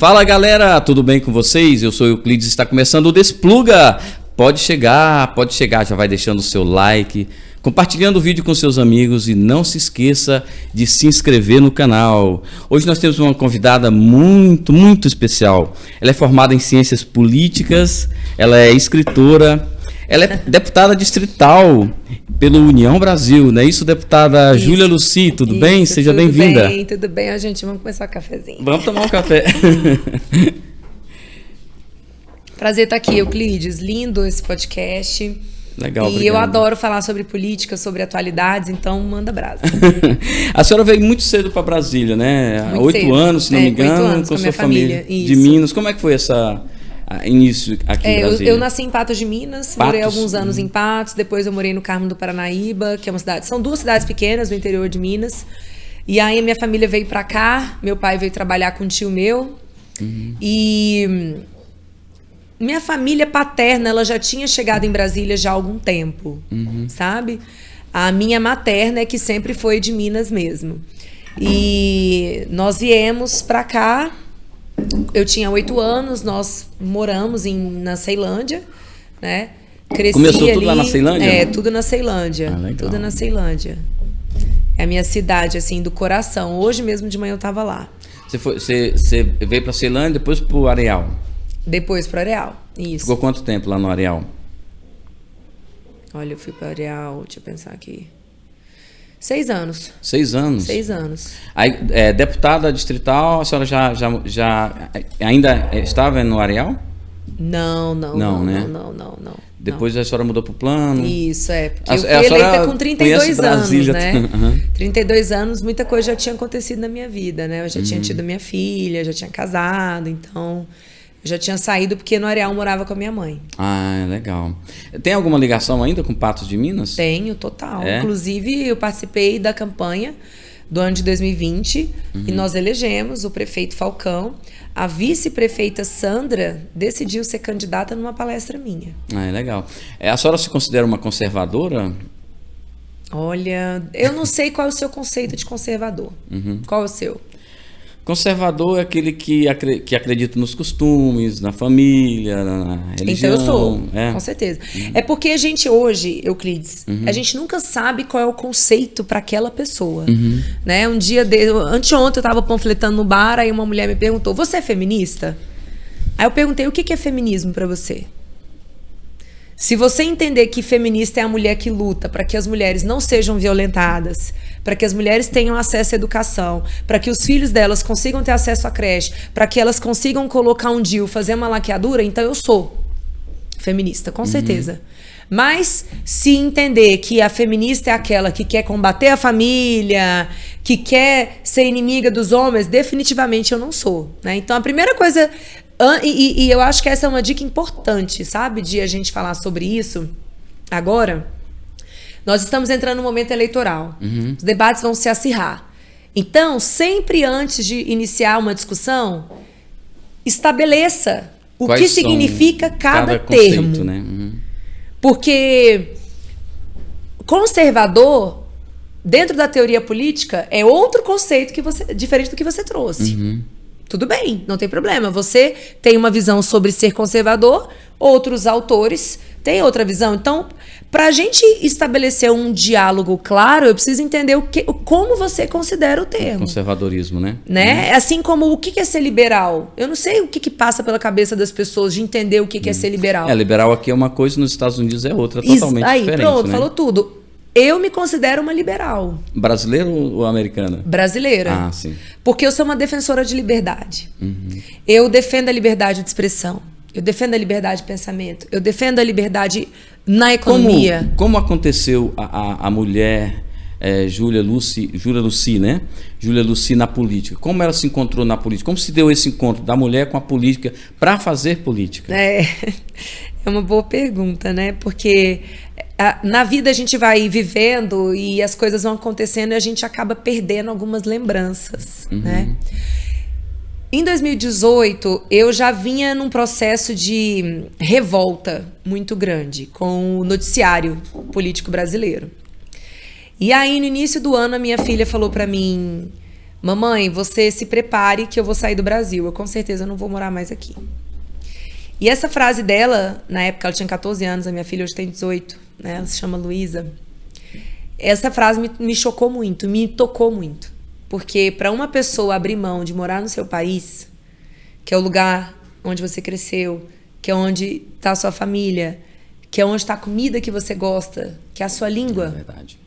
Fala galera, tudo bem com vocês? Eu sou o Euclides, está começando o Despluga. Pode chegar, já vai deixando o seu like, compartilhando o vídeo com seus amigos e não se esqueça de se inscrever no canal. Hoje nós temos uma convidada muito especial. Ela é formada em Ciências Políticas, ela é escritora, ela é deputada distrital pelo União Brasil, não é isso, deputada Júlia Luci? Tudo bem? Seja bem-vinda. Tudo bem, gente. Vamos começar o cafezinho. Vamos tomar um café. Prazer estar aqui, Euclides. Lindo esse podcast. Legal, e obrigado. eu adoro falar sobre política, sobre atualidades, então manda brasa. A senhora veio muito cedo para Brasília, né? Há 8 anos, se não me engano, 8 anos, com a sua família de isso. Minas. Como é que foi esse início aqui em Brasília? Eu nasci em Patos de Minas, morei alguns anos em Patos, depois eu morei no Carmo do Paranaíba, que é uma cidade, são 2 cidades pequenas do interior de Minas. E aí a minha família veio para cá, meu pai veio trabalhar com um tio meu. E minha família paterna, ela já tinha chegado em Brasília já há algum tempo, sabe? A minha materna é que sempre foi de Minas mesmo. E nós viemos para cá, eu tinha 8 anos, nós moramos na Ceilândia, né? Cresci Começou ali, tudo lá na Ceilândia? É, tudo na Ceilândia. Legal. Tudo na Ceilândia. É a minha cidade, assim, do coração. Hoje mesmo de manhã eu tava lá. Você veio para Ceilândia, depois para o Areal? Depois pro Areal, isso. Ficou quanto tempo lá no Areal? Olha, eu fui pro Areal, deixa eu pensar aqui. 6 anos. 6 anos? 6 anos. Aí, deputada distrital, a senhora já ainda estava no Areal? Não. Depois a senhora mudou pro Plano? Isso, porque eu fui eleita com 32 anos, né? 32 anos, muita coisa já tinha acontecido na minha vida, né? Eu já tinha tido minha filha, já tinha casado, então eu já tinha saído porque no Areal eu morava com a minha mãe. Ah, legal. Tem alguma ligação ainda com Patos de Minas? Tenho, total. Inclusive, eu participei da campanha do ano de 2020 e nós elegemos o prefeito Falcão. A vice-prefeita Sandra decidiu ser candidata numa palestra minha. Ah, legal. A senhora se considera uma conservadora? Olha, eu não sei qual é o seu conceito de conservador. Qual é o seu? Conservador é aquele que acredita nos costumes, na família, na religião. Então eu sou, com certeza. É porque a gente hoje, Euclides, a gente nunca sabe qual é o conceito para aquela pessoa. Né? Anteontem eu estava panfletando no bar, aí uma mulher me perguntou, você é feminista? Aí eu perguntei, o que é feminismo para você? Se você entender que feminista é a mulher que luta para que as mulheres não sejam violentadas, para que as mulheres tenham acesso à educação, para que os filhos delas consigam ter acesso à creche, para que elas consigam colocar um DIU, fazer uma laqueadura, então eu sou feminista, com certeza. Mas se entender que a feminista é aquela que quer combater a família, que quer ser inimiga dos homens, definitivamente eu não sou, né? Então a primeira coisa... E eu acho que essa é uma dica importante, sabe? De a gente falar sobre isso agora. Nós estamos entrando no momento eleitoral. Os debates vão se acirrar. Então, sempre antes de iniciar uma discussão, estabeleça o que significa cada termo. Conceito, né? Porque conservador, dentro da teoria política, é outro conceito diferente do que você trouxe. Tudo bem, não tem problema. Você tem uma visão sobre ser conservador, outros autores têm outra visão. Então, para a gente estabelecer um diálogo claro, eu preciso entender como você considera o termo. Conservadorismo, né? Assim como o que é ser liberal. Eu não sei o que passa pela cabeça das pessoas de entender o que é ser liberal. Liberal aqui é uma coisa, nos Estados Unidos é outra, totalmente diferente. Pronto, né? falou tudo. Eu me considero uma liberal. Brasileira ou americana? Brasileira. Ah, sim. Porque eu sou uma defensora de liberdade. Eu defendo a liberdade de expressão. Eu defendo a liberdade de pensamento. Eu defendo a liberdade na economia. Como aconteceu a mulher Júlia Luci, né? Júlia Luci na política. Como ela se encontrou na política? Como se deu esse encontro da mulher com a política para fazer política? É uma boa pergunta, né? Porque na vida a gente vai vivendo e as coisas vão acontecendo e a gente acaba perdendo algumas lembranças, né? Em 2018, eu já vinha num processo de revolta muito grande com o noticiário político brasileiro. E aí, no início do ano, a minha filha falou pra mim: mamãe, você se prepare que eu vou sair do Brasil. Eu com certeza não vou morar mais aqui. E essa frase dela, na época ela tinha 14 anos, a minha filha hoje tem 18, né? Ela se chama Luísa. Essa frase me chocou muito, me tocou muito. Porque para uma pessoa abrir mão de morar no seu país, que é o lugar onde você cresceu, que é onde está a sua família, que é onde está a comida que você gosta, que é a sua língua, É verdade.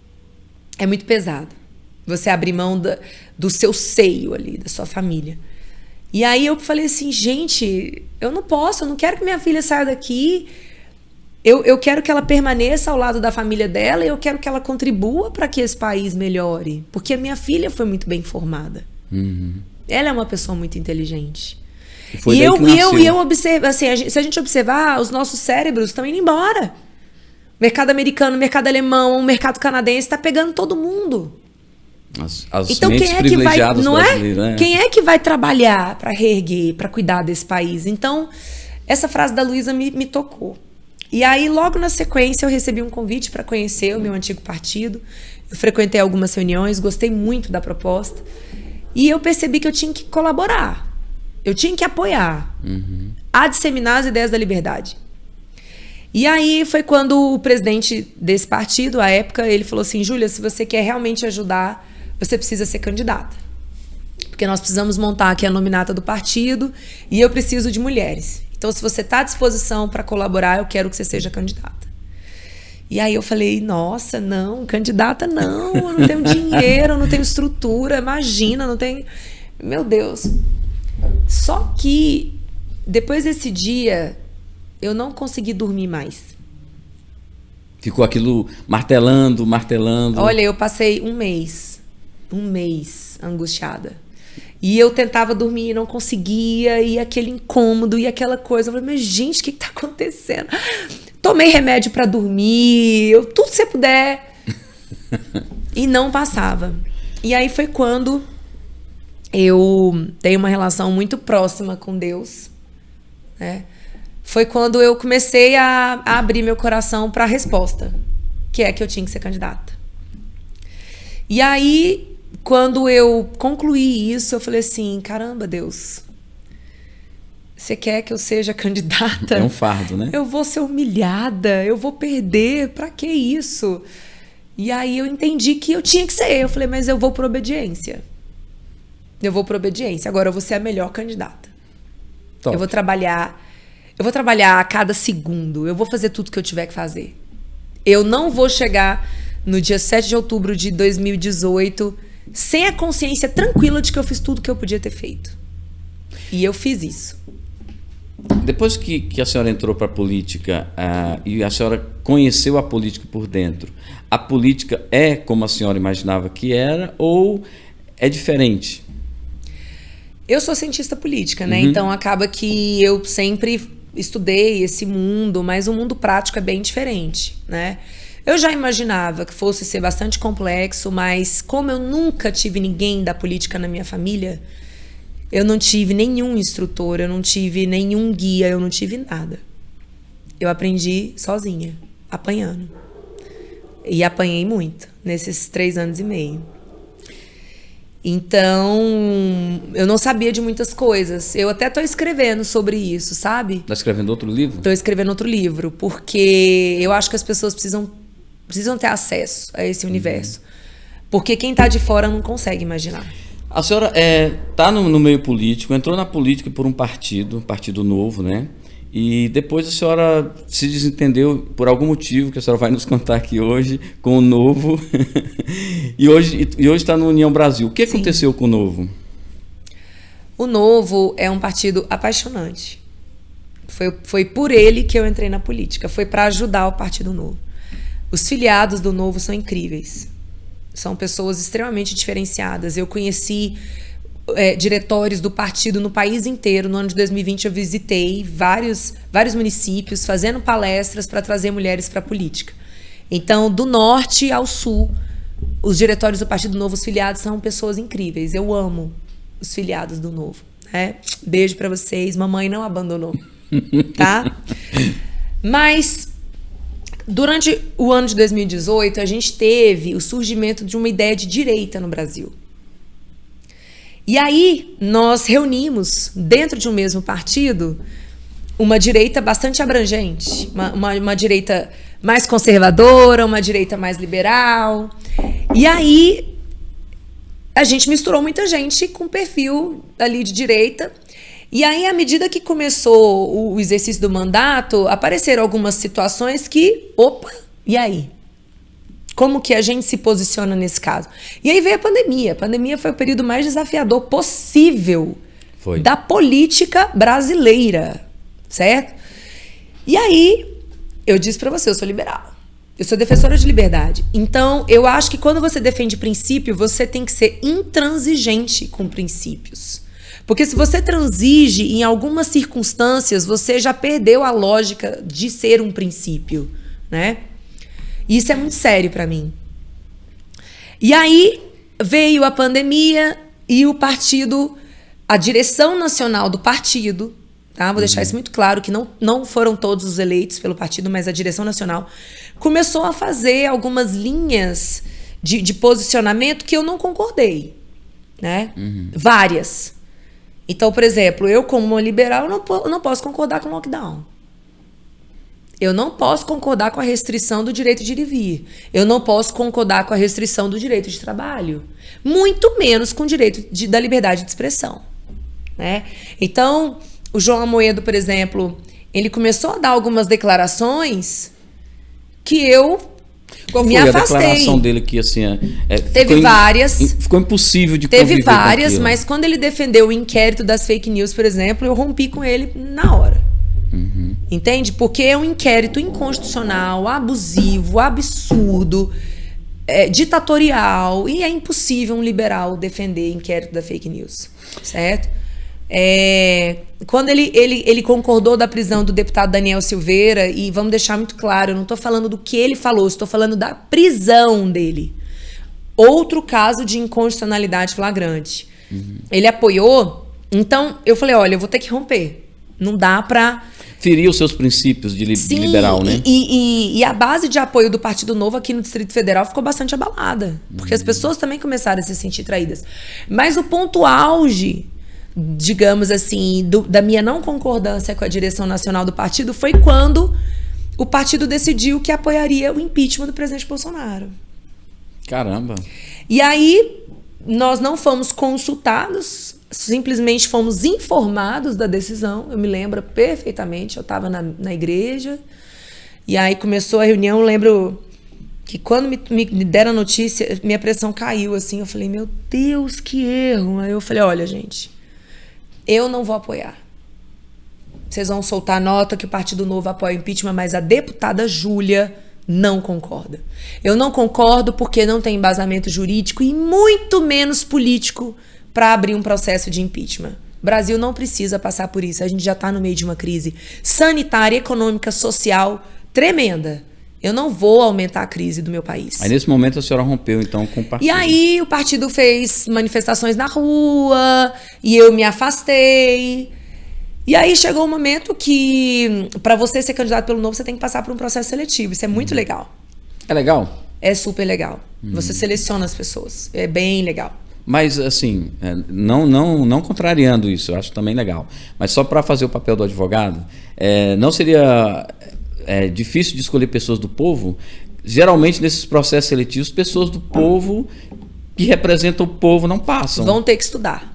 é muito pesado. Você abrir mão do seu seio ali, da sua família. E aí eu falei assim, gente, eu não quero que minha filha saia daqui. Eu quero que ela permaneça ao lado da família dela e eu quero que ela contribua para que esse país melhore. Porque a minha filha foi muito bem formada. Uhum. Ela é uma pessoa muito inteligente. Foi daí que nasceu. eu observo, assim, se a gente observar, os nossos cérebros estão indo embora. Mercado americano, mercado alemão, mercado canadense, está pegando todo mundo. As Então mentes quem é que vai, privilegiadas não é? brasileiras, né? Quem é que vai trabalhar para reerguer, para cuidar desse país? Então, essa frase da Luísa me tocou. E aí, logo na sequência, eu recebi um convite para conhecer o meu antigo partido. Eu frequentei algumas reuniões, gostei muito da proposta. E eu percebi que eu tinha que colaborar. Eu tinha que apoiar. A disseminar as ideias da liberdade. E aí foi quando o presidente desse partido, à época, ele falou assim, Júlia, se você quer realmente ajudar, você precisa ser candidata. Porque nós precisamos montar aqui a nominata do partido e eu preciso de mulheres. Então, se você está à disposição para colaborar, eu quero que você seja candidata. E aí eu falei, nossa, não, candidata não, eu não tenho dinheiro, eu não tenho estrutura, imagina, não tenho... Meu Deus. Só que, depois desse dia, eu não consegui dormir mais. Ficou aquilo martelando. Olha, eu passei um mês angustiada. E eu tentava dormir e não conseguia, e aquele incômodo, e aquela coisa. Eu falei, mas gente, o que tá acontecendo? Tomei remédio pra dormir, tudo que você puder. E não passava. E aí foi quando eu tenho uma relação muito próxima com Deus, né? Foi quando eu comecei a abrir meu coração para a resposta, que é que eu tinha que ser candidata. E aí, quando eu concluí isso, eu falei assim, caramba, Deus, você quer que eu seja candidata? É um fardo, né? Eu vou ser humilhada, eu vou perder, pra que isso? E aí eu entendi que eu tinha que ser. Eu falei, mas eu vou por obediência. Agora eu vou ser a melhor candidata. Top. Eu vou trabalhar a cada segundo. Eu vou fazer tudo que eu tiver que fazer. Eu não vou chegar no dia 7 de outubro de 2018 sem a consciência tranquila de que eu fiz tudo que eu podia ter feito. E eu fiz isso. Depois que a senhora entrou para a política e a senhora conheceu a política por dentro, a política é como a senhora imaginava que era ou é diferente? Eu sou cientista política, né? Então acaba que eu sempre estudei esse mundo, mas o mundo prático é bem diferente, né? Eu já imaginava que fosse ser bastante complexo, mas como eu nunca tive ninguém da política na minha família, eu não tive nenhum instrutor, eu não tive nenhum guia, eu não tive nada. Eu aprendi sozinha, apanhando. E apanhei muito nesses 3 anos e meio. Então, eu não sabia de muitas coisas. Eu até estou escrevendo sobre isso, sabe? Está escrevendo outro livro? Estou escrevendo outro livro, porque eu acho que as pessoas precisam ter acesso a esse universo. Porque quem está de fora não consegue imaginar. A senhora está no meio político, entrou na política por um Partido Novo, né? E depois a senhora se desentendeu por algum motivo que a senhora vai nos contar aqui hoje com o Novo. e hoje está no União Brasil. O que aconteceu com o Novo? O Novo é um partido apaixonante. Foi por ele que eu entrei na política. Foi para ajudar o Partido Novo. Os filiados do Novo são incríveis. São pessoas extremamente diferenciadas. Eu conheci diretórios do partido no país inteiro. No ano de 2020 eu visitei vários municípios fazendo palestras para trazer mulheres para a política. Então, do norte ao sul, os diretórios do Partido Novo, os filiados, são pessoas incríveis. Eu amo os filiados do Novo, né? Beijo para vocês. Mamãe não abandonou, tá? Mas durante o ano de 2018, a gente teve o surgimento de uma ideia de direita no Brasil. E aí nós reunimos, dentro de um mesmo partido, uma direita bastante abrangente, uma direita mais conservadora, uma direita mais liberal. E aí a gente misturou muita gente com perfil ali de direita. E aí, à medida que começou o exercício do mandato, apareceram algumas situações que, opa, e aí? Como que a gente se posiciona nesse caso? E aí veio a pandemia. A pandemia foi o período mais desafiador possível da política brasileira, certo? E aí, eu disse pra você, eu sou liberal. Eu sou defensora de liberdade. Então, eu acho que quando você defende princípio, você tem que ser intransigente com princípios. Porque se você transige em algumas circunstâncias, você já perdeu a lógica de ser um princípio, né? E isso é muito sério para mim. E aí veio a pandemia e o partido, a direção nacional do partido, tá? Vou deixar isso muito claro, que não foram todos os eleitos pelo partido, mas a direção nacional começou a fazer algumas linhas de posicionamento que eu não concordei, né? Várias. Então, por exemplo, eu como uma liberal, eu não posso concordar com o lockdown. Eu não posso concordar com a restrição do direito de ir e vir. Eu não posso concordar com a restrição do direito de trabalho. Muito menos com o direito da liberdade de expressão, né? Então, o João Amoedo, por exemplo, ele começou a dar algumas declarações que eu Qual me foi afastei. A declaração dele que assim teve várias. Ficou impossível de Teve conviver várias, com aquilo. mas quando ele defendeu o inquérito das fake news, por exemplo, eu rompi com ele na hora. Entende? Porque é um inquérito inconstitucional, abusivo, absurdo, ditatorial, e é impossível um liberal defender inquérito da fake news, certo? Quando ele concordou da prisão do deputado Daniel Silveira, e vamos deixar muito claro, eu não estou falando do que ele falou, estou falando da prisão dele. Outro caso de inconstitucionalidade flagrante. Ele apoiou, então eu falei, olha, eu vou ter que romper. Não dá para... Ferir os seus princípios de liberal, né? E a base de apoio do Partido Novo aqui no Distrito Federal ficou bastante abalada, porque as pessoas também começaram a se sentir traídas. Mas o ponto auge, digamos assim, da minha não concordância com a direção nacional do partido foi quando o partido decidiu que apoiaria o impeachment do presidente Bolsonaro. Caramba! E aí, nós não fomos consultados, simplesmente fomos informados da decisão. Eu me lembro perfeitamente, eu estava na igreja, e aí começou a reunião. Eu lembro que quando me deram a notícia, minha pressão caiu, assim, eu falei, meu Deus, que erro. Aí eu falei, olha, gente, eu não vou apoiar. Vocês vão soltar nota que o Partido Novo apoia o impeachment, mas a deputada Júlia não concorda. Eu não concordo porque não tem embasamento jurídico e muito menos político para abrir um processo de impeachment. O Brasil não precisa passar por isso. A gente já está no meio de uma crise sanitária, econômica, social tremenda. Eu não vou aumentar a crise do meu país. Aí nesse momento a senhora rompeu então com o partido. E aí o partido fez manifestações na rua e eu me afastei. E aí chegou um momento que para você ser candidato pelo Novo, você tem que passar por um processo seletivo. Isso é muito legal. É legal? É super legal. Você seleciona as pessoas. É bem legal. Mas, assim, não contrariando isso, eu acho também legal. Mas só para fazer o papel do advogado, não seria difícil de escolher pessoas do povo? Geralmente, nesses processos seletivos, pessoas do povo que representam o povo não passam. Vão ter que estudar.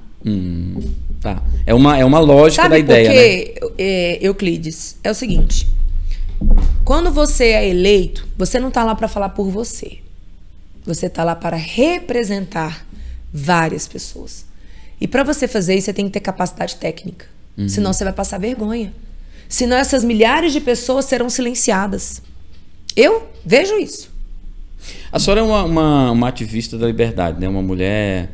Tá. É uma lógica Sabe da ideia, né? Porque, Euclides, é o seguinte. Quando você é eleito, você não está lá para falar por você. Você está lá para representar várias pessoas. E para você fazer isso, você tem que ter capacidade técnica. Senão você vai passar vergonha. Senão essas milhares de pessoas serão silenciadas. Eu vejo isso. A senhora é uma ativista da liberdade, né? Uma mulher,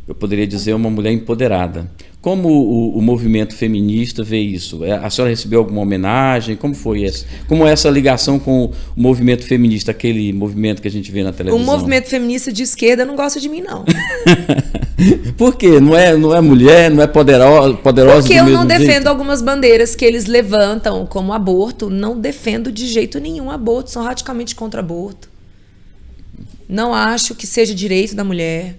eu poderia dizer, uma mulher empoderada. Como o movimento feminista vê isso? A senhora recebeu alguma homenagem? Como foi essa? Como é essa ligação com o movimento feminista, aquele movimento que a gente vê na televisão? O movimento feminista de esquerda não gosta de mim, não. Por quê? Não é mulher, não é poderosa Porque eu não defendo jeito? algumas bandeiras que eles levantam como aborto. Não defendo de jeito nenhum aborto. Sou radicalmente contra aborto. Não acho que seja direito da mulher.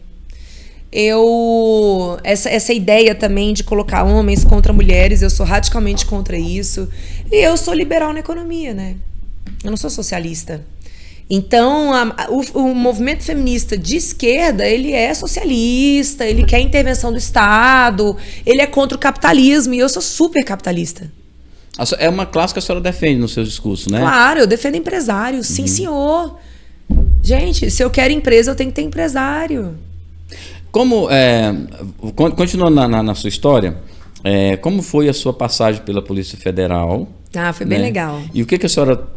essa ideia também de colocar homens contra mulheres, eu sou radicalmente contra isso. E eu sou liberal na economia, né? Eu não sou socialista. Então, o movimento feminista de esquerda, ele é socialista, ele quer intervenção do Estado, ele é contra o capitalismo, e eu sou super capitalista. É uma classe que a senhora defende nos seus discursos, né? Claro, eu defendo empresário, sim, senhor. Gente, se eu quero empresa, eu tenho que ter empresário. Continuando na sua história, como foi a sua passagem pela Polícia Federal? Foi bem legal. E o que a senhora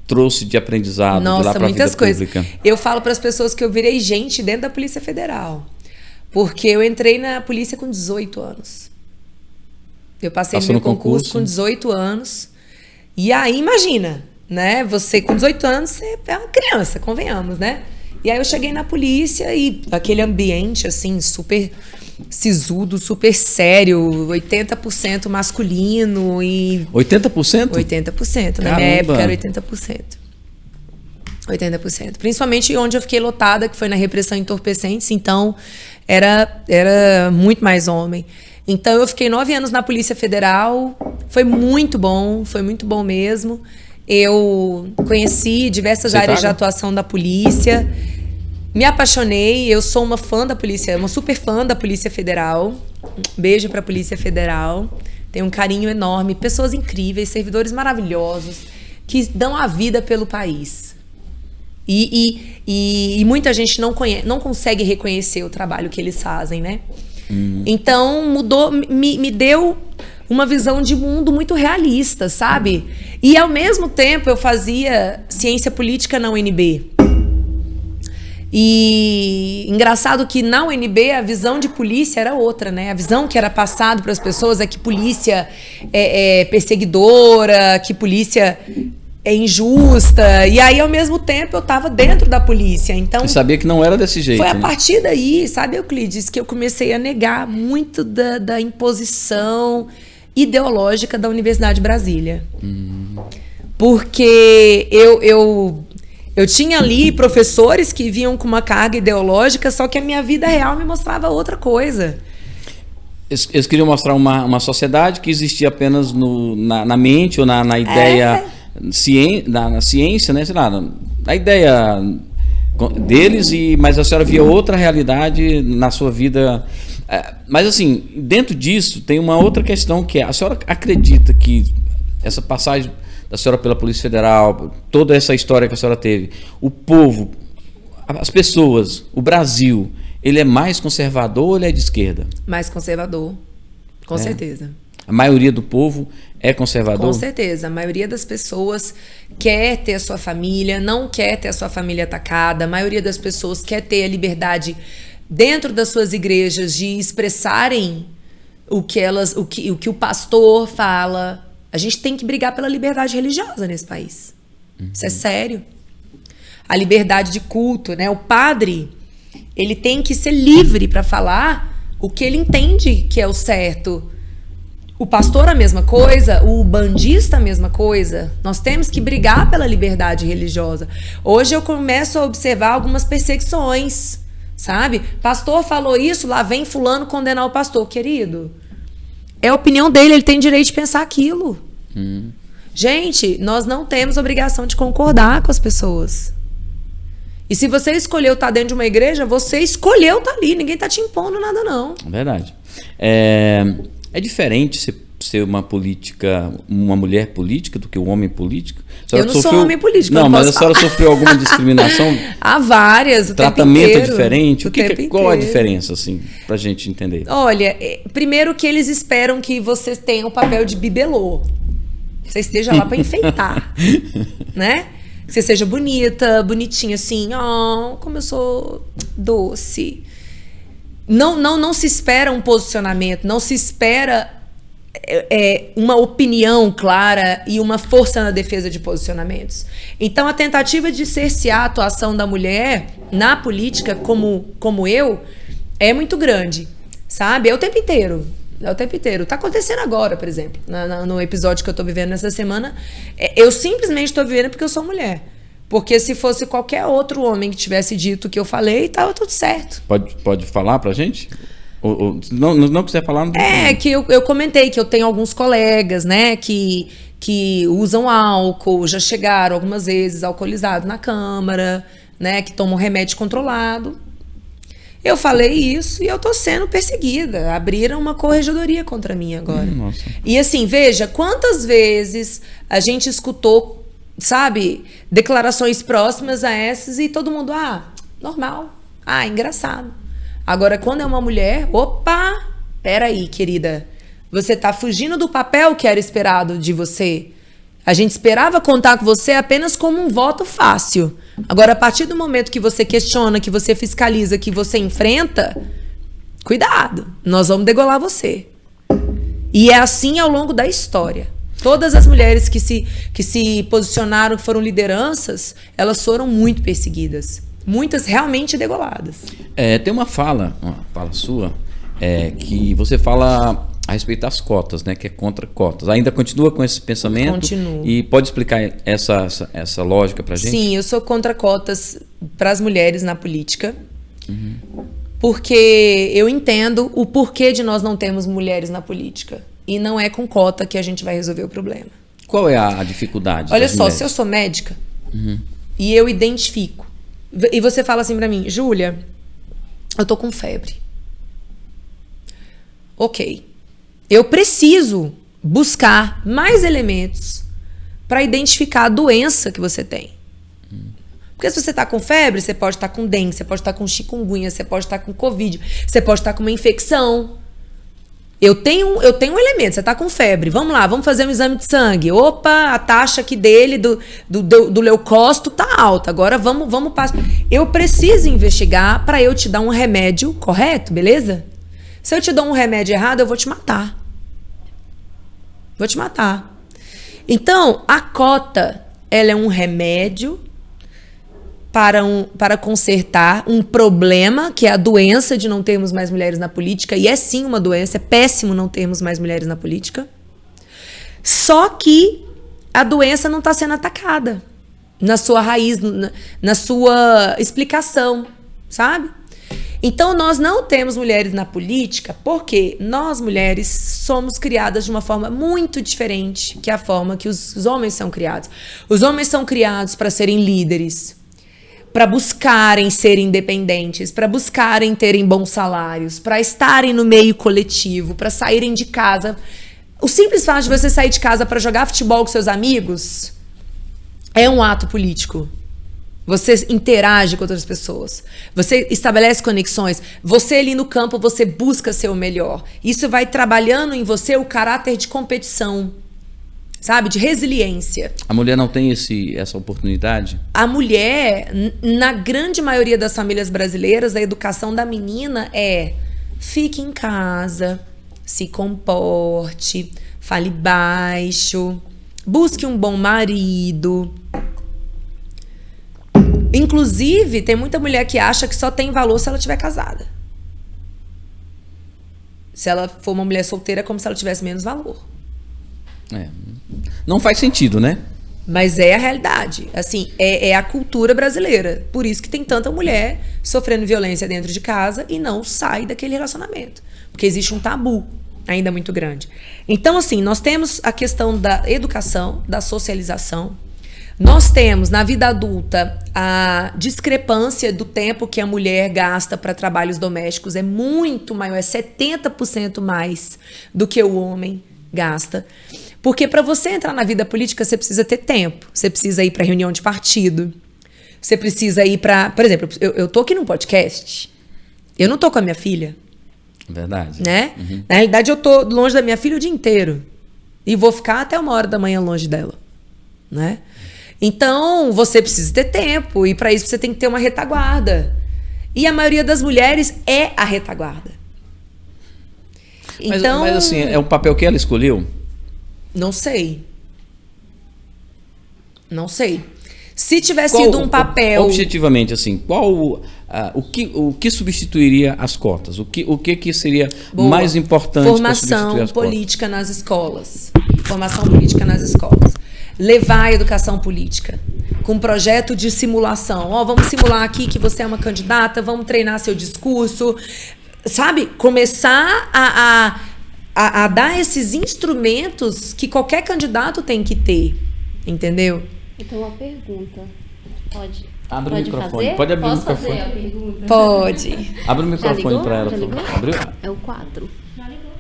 trouxe de aprendizado de lá para a vida pública? Eu falo para as pessoas que eu virei gente dentro da Polícia Federal. Porque eu entrei na polícia com 18 anos. Eu passei no meu concurso com 18 anos. E aí, imagina, né? Você com 18 anos, você é uma criança, convenhamos, né? E aí eu cheguei na polícia e aquele ambiente, assim, super sisudo, super sério, 80% masculino e... 80%? 80%. Na minha época era 80%. 80%. Principalmente onde eu fiquei lotada, que foi na repressão entorpecentes, então era muito mais homem. Então eu fiquei 9 anos na Polícia Federal, foi muito bom mesmo. Eu conheci diversas áreas de atuação da polícia, me apaixonei, eu sou uma fã da polícia, uma super fã da Polícia Federal. Beijo pra Polícia Federal, tenho um carinho enorme, pessoas incríveis, servidores maravilhosos, que dão a vida pelo país. E muita gente não consegue reconhecer o trabalho que eles fazem, né? Então mudou, me deu uma visão de mundo muito realista, sabe? E ao mesmo tempo eu fazia ciência política na UNB. E engraçado que na UNB a visão de polícia era outra, né? A visão que era passada para as pessoas é que polícia é perseguidora, que polícia é injusta. E aí, ao mesmo tempo, eu estava dentro da polícia. Então, você sabia que não era desse jeito. Foi a partir daí, sabe, Euclides, que eu comecei a negar muito da imposição ideológica da Universidade de Brasília. Porque eu tinha ali professores que vinham com uma carga ideológica, só que a minha vida real me mostrava outra coisa. Eles queriam mostrar uma sociedade que existia apenas na mente ou na ideia, na ciência, né? Sei lá, na ideia deles, mas a senhora via outra realidade na sua vida. Mas assim, dentro disso tem uma outra questão que é, a senhora acredita que essa passagem da senhora pela Polícia Federal, toda essa história que a senhora teve, o povo, as pessoas, o Brasil, ele é mais conservador ou ele é de esquerda? Mais conservador, com certeza. A maioria do povo é conservador? Com certeza. A maioria das pessoas quer ter a sua família, não quer ter a sua família atacada. A maioria das pessoas quer ter a liberdade dentro das suas igrejas de expressarem o que o pastor fala. A gente tem que brigar pela liberdade religiosa nesse país. Isso é sério. A liberdade de culto, né? O padre, ele tem que ser livre para falar o que ele entende que é o certo. O pastor a mesma coisa, o bandista a mesma coisa. Nós temos que brigar pela liberdade religiosa. Hoje eu começo a observar algumas perseguições, sabe? Pastor falou isso, lá vem fulano condenar o pastor. Querido, é a opinião dele, ele tem direito de pensar aquilo. Gente, nós não temos obrigação de concordar com as pessoas. E se você escolheu estar dentro de uma igreja, você escolheu estar ali, ninguém está te impondo nada, não. Verdade. É diferente ser uma mulher política do que um homem político? Eu não sou homem político. Não, mas a senhora sofreu alguma discriminação? Há várias, o tratamento tempo inteiro, diferente? Qual a diferença, assim, pra gente entender? Olha, primeiro que eles esperam que você tenha o papel de bibelô. Você esteja lá para enfeitar, né? Que você seja bonita, bonitinha, assim, como eu sou doce. Não se espera um posicionamento, não se espera uma opinião clara e uma força na defesa de posicionamentos. Então, a tentativa de cercear a atuação da mulher na política, como eu, é muito grande, sabe? É o tempo inteiro. Tá acontecendo agora, por exemplo, no episódio que eu tô vivendo nessa semana. Eu simplesmente tô vivendo porque eu sou mulher. Porque se fosse qualquer outro homem que tivesse dito o que eu falei, tava tudo certo. Pode falar pra gente? Ou não quiser falar, não tem problema. Que eu comentei que eu tenho alguns colegas, né, que usam álcool, já chegaram algumas vezes alcoolizados na Câmara, né, que tomam remédio controlado. Eu falei isso e eu tô sendo perseguida. Abriram uma corregedoria contra mim agora. Nossa. E assim, veja, quantas vezes a gente escutou, sabe, declarações próximas a essas e todo mundo, normal, engraçado. Agora, quando é uma mulher, opa, peraí, querida, você tá fugindo do papel que era esperado de você. A gente esperava contar com você apenas como um voto fácil. Agora, a partir do momento que você questiona, que você fiscaliza, que você enfrenta, cuidado, nós vamos degolar você. E é assim ao longo da história. Todas as mulheres que se posicionaram, que foram lideranças, elas foram muito perseguidas. Muitas realmente degoladas. Tem uma fala sua, que você fala a respeito das cotas, né? Que é contra cotas. Ainda continua com esse pensamento? Continuo. E pode explicar essa lógica pra gente? Sim, eu sou contra cotas para as mulheres na política. Porque eu entendo o porquê de nós não termos mulheres na política. E não é com cota que a gente vai resolver o problema. Qual é a dificuldade? Olha só, se eu sou médica e eu identifico, e você fala assim pra mim, Júlia, eu tô com febre. Ok. Eu preciso buscar mais elementos para identificar a doença que você tem. Porque se você está com febre, você pode estar com dengue, você pode estar com chikungunya, você pode estar com covid, você pode estar com uma infecção. Eu tenho um elemento, você está com febre, vamos lá, vamos fazer um exame de sangue. Opa, a taxa aqui dele, do leucócito, tá alta. Agora vamos passar. Eu preciso investigar para eu te dar um remédio correto, beleza? Se eu te dou um remédio errado, eu vou te matar. Vou te matar. Então, a cota, ela é um remédio para consertar um problema, que é a doença de não termos mais mulheres na política, e é sim uma doença, é péssimo não termos mais mulheres na política. Só que a doença não está sendo atacada na sua raiz, na sua explicação, sabe? Então, nós não temos mulheres na política porque nós, mulheres, somos criadas de uma forma muito diferente que a forma que os homens são criados. Os homens são criados para serem líderes, para buscarem ser independentes, para buscarem terem bons salários, para estarem no meio coletivo, para saírem de casa. O simples fato de você sair de casa para jogar futebol com seus amigos é um ato político. Você interage com outras pessoas, você estabelece conexões, você ali no campo, você busca ser o melhor. Isso vai trabalhando em você o caráter de competição, sabe? De resiliência. A mulher não tem essa oportunidade? A mulher, na grande maioria das famílias brasileiras, a educação da menina é: fique em casa, se comporte, fale baixo, busque um bom marido. Inclusive, tem muita mulher que acha que só tem valor se ela estiver casada. Se ela for uma mulher solteira, é como se ela tivesse menos valor. Não faz sentido, né? Mas é a realidade. Assim, é a cultura brasileira. Por isso que tem tanta mulher sofrendo violência dentro de casa e não sai daquele relacionamento. Porque existe um tabu ainda muito grande. Então, assim, nós temos a questão da educação, da socialização. Nós temos, na vida adulta, a discrepância do tempo que a mulher gasta para trabalhos domésticos é muito maior, é 70% mais do que o homem gasta. Porque para você entrar na vida política, você precisa ter tempo. Você precisa ir para reunião de partido. Você precisa ir para... Por exemplo, eu tô aqui num podcast. Eu não tô com a minha filha. Verdade. Né? Na realidade, eu tô longe da minha filha o dia inteiro. E vou ficar até 1h longe dela. Né? Então, você precisa ter tempo, e para isso você tem que ter uma retaguarda. E a maioria das mulheres é a retaguarda. Então, mas assim, é um papel que ela escolheu? Não sei. Não sei. Se tivesse sido um papel... Objetivamente, assim, o que substituiria as cotas? O que seria mais importante para substituir as cotas? Formação política nas escolas. Formação política nas escolas. Levar a educação política. com um projeto de simulação. Ó, vamos simular aqui que você é uma candidata, vamos treinar seu discurso. Sabe? Começar a dar esses instrumentos que qualquer candidato tem que ter. Entendeu? Então, uma pergunta. Pode Abre o microfone. fazer? Pode abrir Posso o microfone. fazer a pergunta? Pode. Abre o microfone para ela. Já ligou? Abriu? É o 4. Já ligou.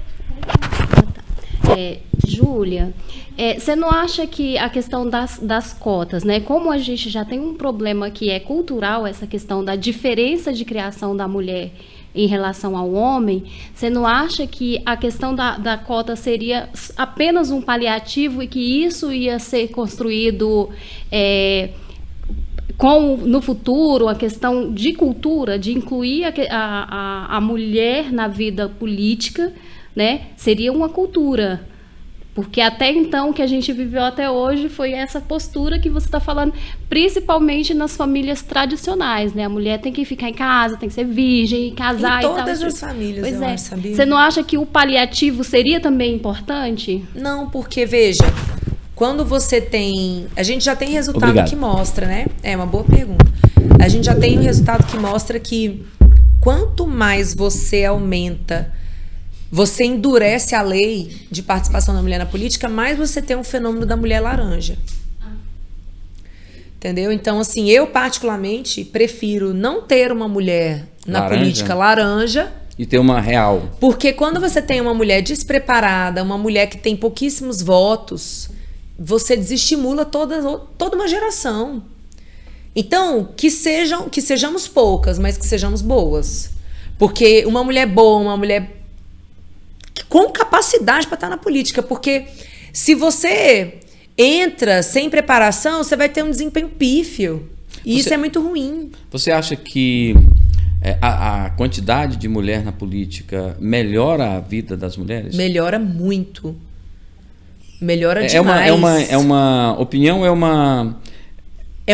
Júlia, você não acha que a questão das cotas, né? Como a gente já tem um problema que é cultural, essa questão da diferença de criação da mulher em relação ao homem, você não acha que a questão da cota seria apenas um paliativo e que isso ia ser construído no futuro, a questão de cultura, de incluir a mulher na vida política, né? Seria uma cultura. Porque até então, o que a gente viveu até hoje foi essa postura que você está falando, principalmente nas famílias tradicionais, né? A mulher tem que ficar em casa, tem que ser virgem, casar e tal. Em todas as famílias, pois eu é. acho, sabia? Você não acha que o paliativo seria também importante? Não, porque, veja, quando você tem... A gente já tem resultado Obrigado. que mostra, né? É uma boa pergunta. A gente já tem um resultado que mostra que quanto mais você aumenta... Você endurece a lei de participação da mulher na política, mais você tem um fenômeno da mulher laranja. Entendeu? Então, assim, eu particularmente prefiro não ter uma mulher na política laranja. E ter uma real. Porque quando você tem uma mulher despreparada, uma mulher que tem pouquíssimos votos, você desestimula toda uma geração. Então, que sejamos poucas, mas que sejamos boas. Porque uma mulher boa, uma mulher com capacidade para estar na política, porque se você entra sem preparação, você vai ter um desempenho pífio. E isso é muito ruim. Você acha que a quantidade de mulher na política melhora a vida das mulheres? Melhora muito. Melhora demais. É uma opinião, É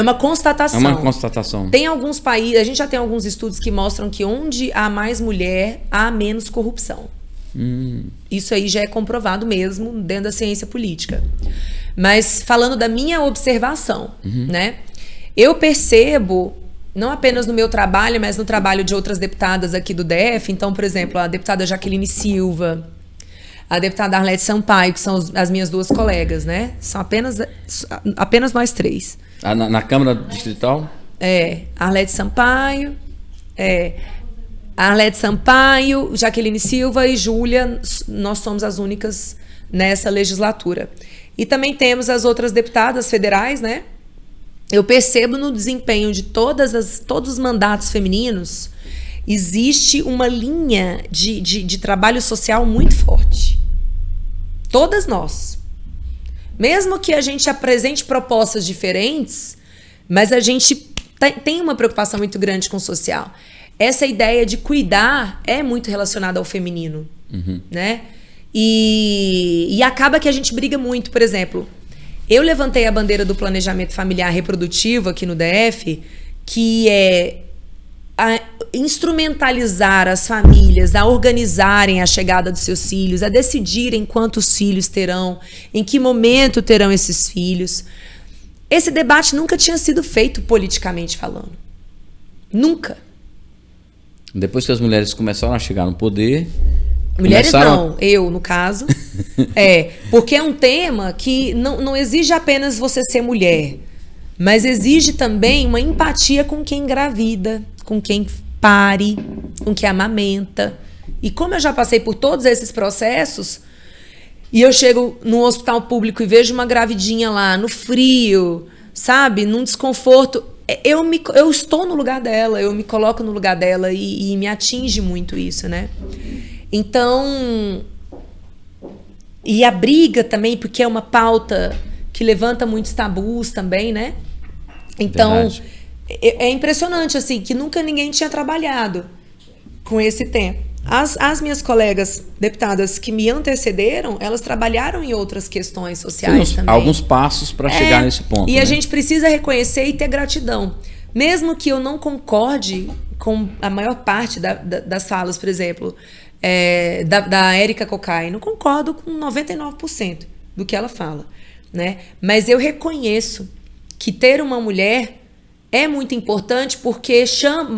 uma constatação. É uma constatação. Tem alguns países, a gente já tem alguns estudos que mostram que onde há mais mulher, há menos corrupção. Isso aí já é comprovado mesmo dentro da ciência política. Mas falando da minha observação, né? Eu percebo, não apenas no meu trabalho, mas no trabalho de outras deputadas aqui do DF. Então, por exemplo, a deputada Jaqueline Silva, a deputada Arlete Sampaio, que são as minhas duas colegas, né? São apenas nós três. Na Câmara Distrital? Arlete Sampaio, Arlete Sampaio, Jaqueline Silva e Júlia, nós somos as únicas nessa legislatura. E também temos as outras deputadas federais, né? Eu percebo no desempenho de todos os mandatos femininos, existe uma linha de trabalho social muito forte. Todas nós. Mesmo que a gente apresente propostas diferentes, mas a gente tem uma preocupação muito grande com o social. Essa ideia de cuidar é muito relacionada ao feminino, né? E acaba que a gente briga muito. Por exemplo, eu levantei a bandeira do planejamento familiar reprodutivo aqui no DF, que é instrumentalizar as famílias, a organizarem a chegada dos seus filhos, a decidirem quantos filhos terão, em que momento terão esses filhos. Esse debate nunca tinha sido feito politicamente falando. Nunca. Depois que as mulheres começaram a chegar no poder... Mulheres não, eu, no caso. Porque é um tema que não exige apenas você ser mulher, mas exige também uma empatia com quem engravida, com quem pare, com quem amamenta. E como eu já passei por todos esses processos, e eu chego num hospital público e vejo uma gravidinha lá, no frio, sabe, num desconforto... Eu estou no lugar dela, eu me coloco no lugar dela e me atinge muito isso, né? Então, e a briga também, porque é uma pauta que levanta muitos tabus também, né? Então, é impressionante, assim, que nunca ninguém tinha trabalhado com esse tema. As minhas colegas deputadas que me antecederam, elas trabalharam em outras questões sociais também. Alguns passos para chegar nesse ponto. E a gente precisa reconhecer e ter gratidão. Mesmo que eu não concorde com a maior parte das falas, por exemplo, da Érica Cocai, não concordo com 99% do que ela fala, né? Mas eu reconheço que ter uma mulher é muito importante porque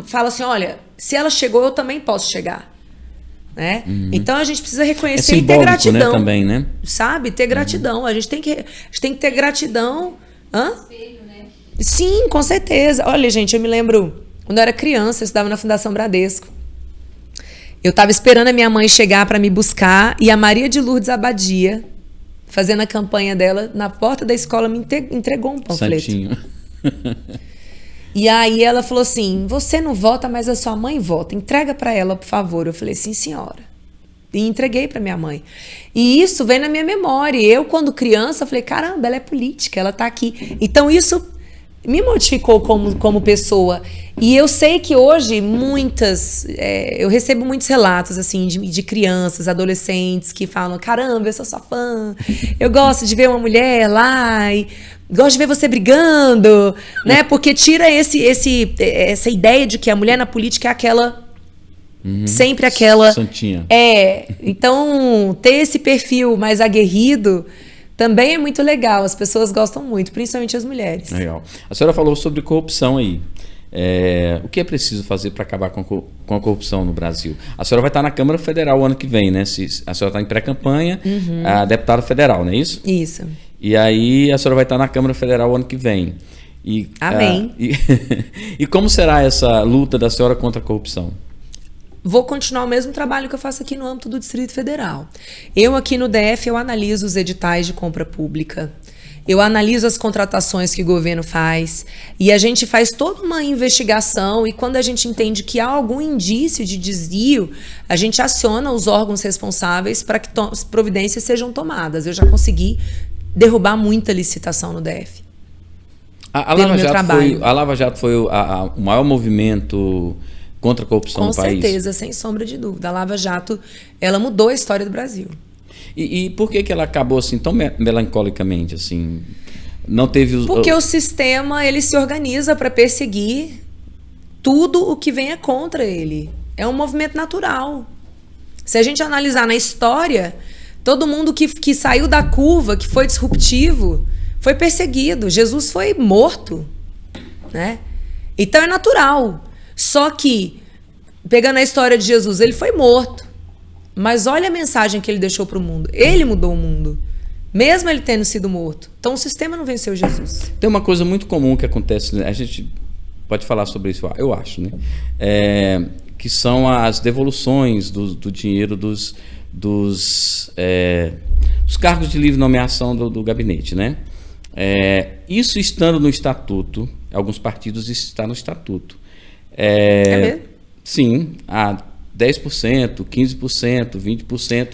fala assim, olha, se ela chegou, eu também posso chegar. Né? Então a gente precisa reconhecer e ter gratidão. Né, também, né? Sabe? Ter gratidão. A gente tem que ter gratidão. Hã? Sim, com certeza. Olha, gente, eu me lembro, quando eu era criança, eu estudava na Fundação Bradesco. Eu estava esperando a minha mãe chegar para me buscar e a Maria de Lourdes Abadia, fazendo a campanha dela, na porta da escola, me entregou um panfleto. Santinho. E aí ela falou assim, você não vota, mas a sua mãe vota. Entrega para ela, por favor. Eu falei, sim, senhora. E entreguei para minha mãe. E isso vem na minha memória. Eu, quando criança, falei, caramba, ela é política, ela tá aqui. Então isso me modificou como pessoa. E eu sei que hoje eu recebo muitos relatos assim de crianças, adolescentes que falam, caramba, eu sou sua fã, eu gosto de ver uma mulher lá e gosto de ver você brigando, né? Porque tira essa ideia de que a mulher na política é aquela sempre aquela santinha. Então ter esse perfil mais aguerrido também é muito legal, as pessoas gostam muito, principalmente as mulheres. Legal. A senhora falou sobre corrupção aí. O que é preciso fazer para acabar com a corrupção no Brasil? A senhora vai estar na Câmara Federal o ano que vem, né? A senhora está em pré-campanha, a deputada federal, não é isso? Isso. E aí a senhora vai estar na Câmara Federal o ano que vem. Amém. E como será essa luta da senhora contra a corrupção? Vou continuar o mesmo trabalho que eu faço aqui no âmbito do Distrito Federal. Eu aqui no DF, eu analiso os editais de compra pública, eu analiso as contratações que o governo faz e a gente faz toda uma investigação e quando a gente entende que há algum indício de desvio, a gente aciona os órgãos responsáveis para que providências sejam tomadas. Eu já consegui derrubar muita licitação no DF. A Lava Jato foi o maior movimento contra a corrupção no país? Com certeza, sem sombra de dúvida. A Lava Jato, ela mudou a história do Brasil. E por que ela acabou assim tão melancolicamente assim? Não teve Porque o sistema ele se organiza para perseguir tudo o que venha contra ele. É um movimento natural. Se a gente analisar na história, todo mundo que saiu da curva, que foi disruptivo, foi perseguido. Jesus foi morto, né? Então é natural. Só que, pegando a história de Jesus, ele foi morto. Mas olha a mensagem que ele deixou para o mundo. Ele mudou o mundo, mesmo ele tendo sido morto. Então o sistema não venceu Jesus. Tem uma coisa muito comum que acontece, né? A gente pode falar sobre isso, eu acho, né? Que são as devoluções do dinheiro dos cargos de livre nomeação do gabinete, né? Isso estando no estatuto, alguns partidos está no estatuto. É mesmo? Sim, 10%, 15%, 20%.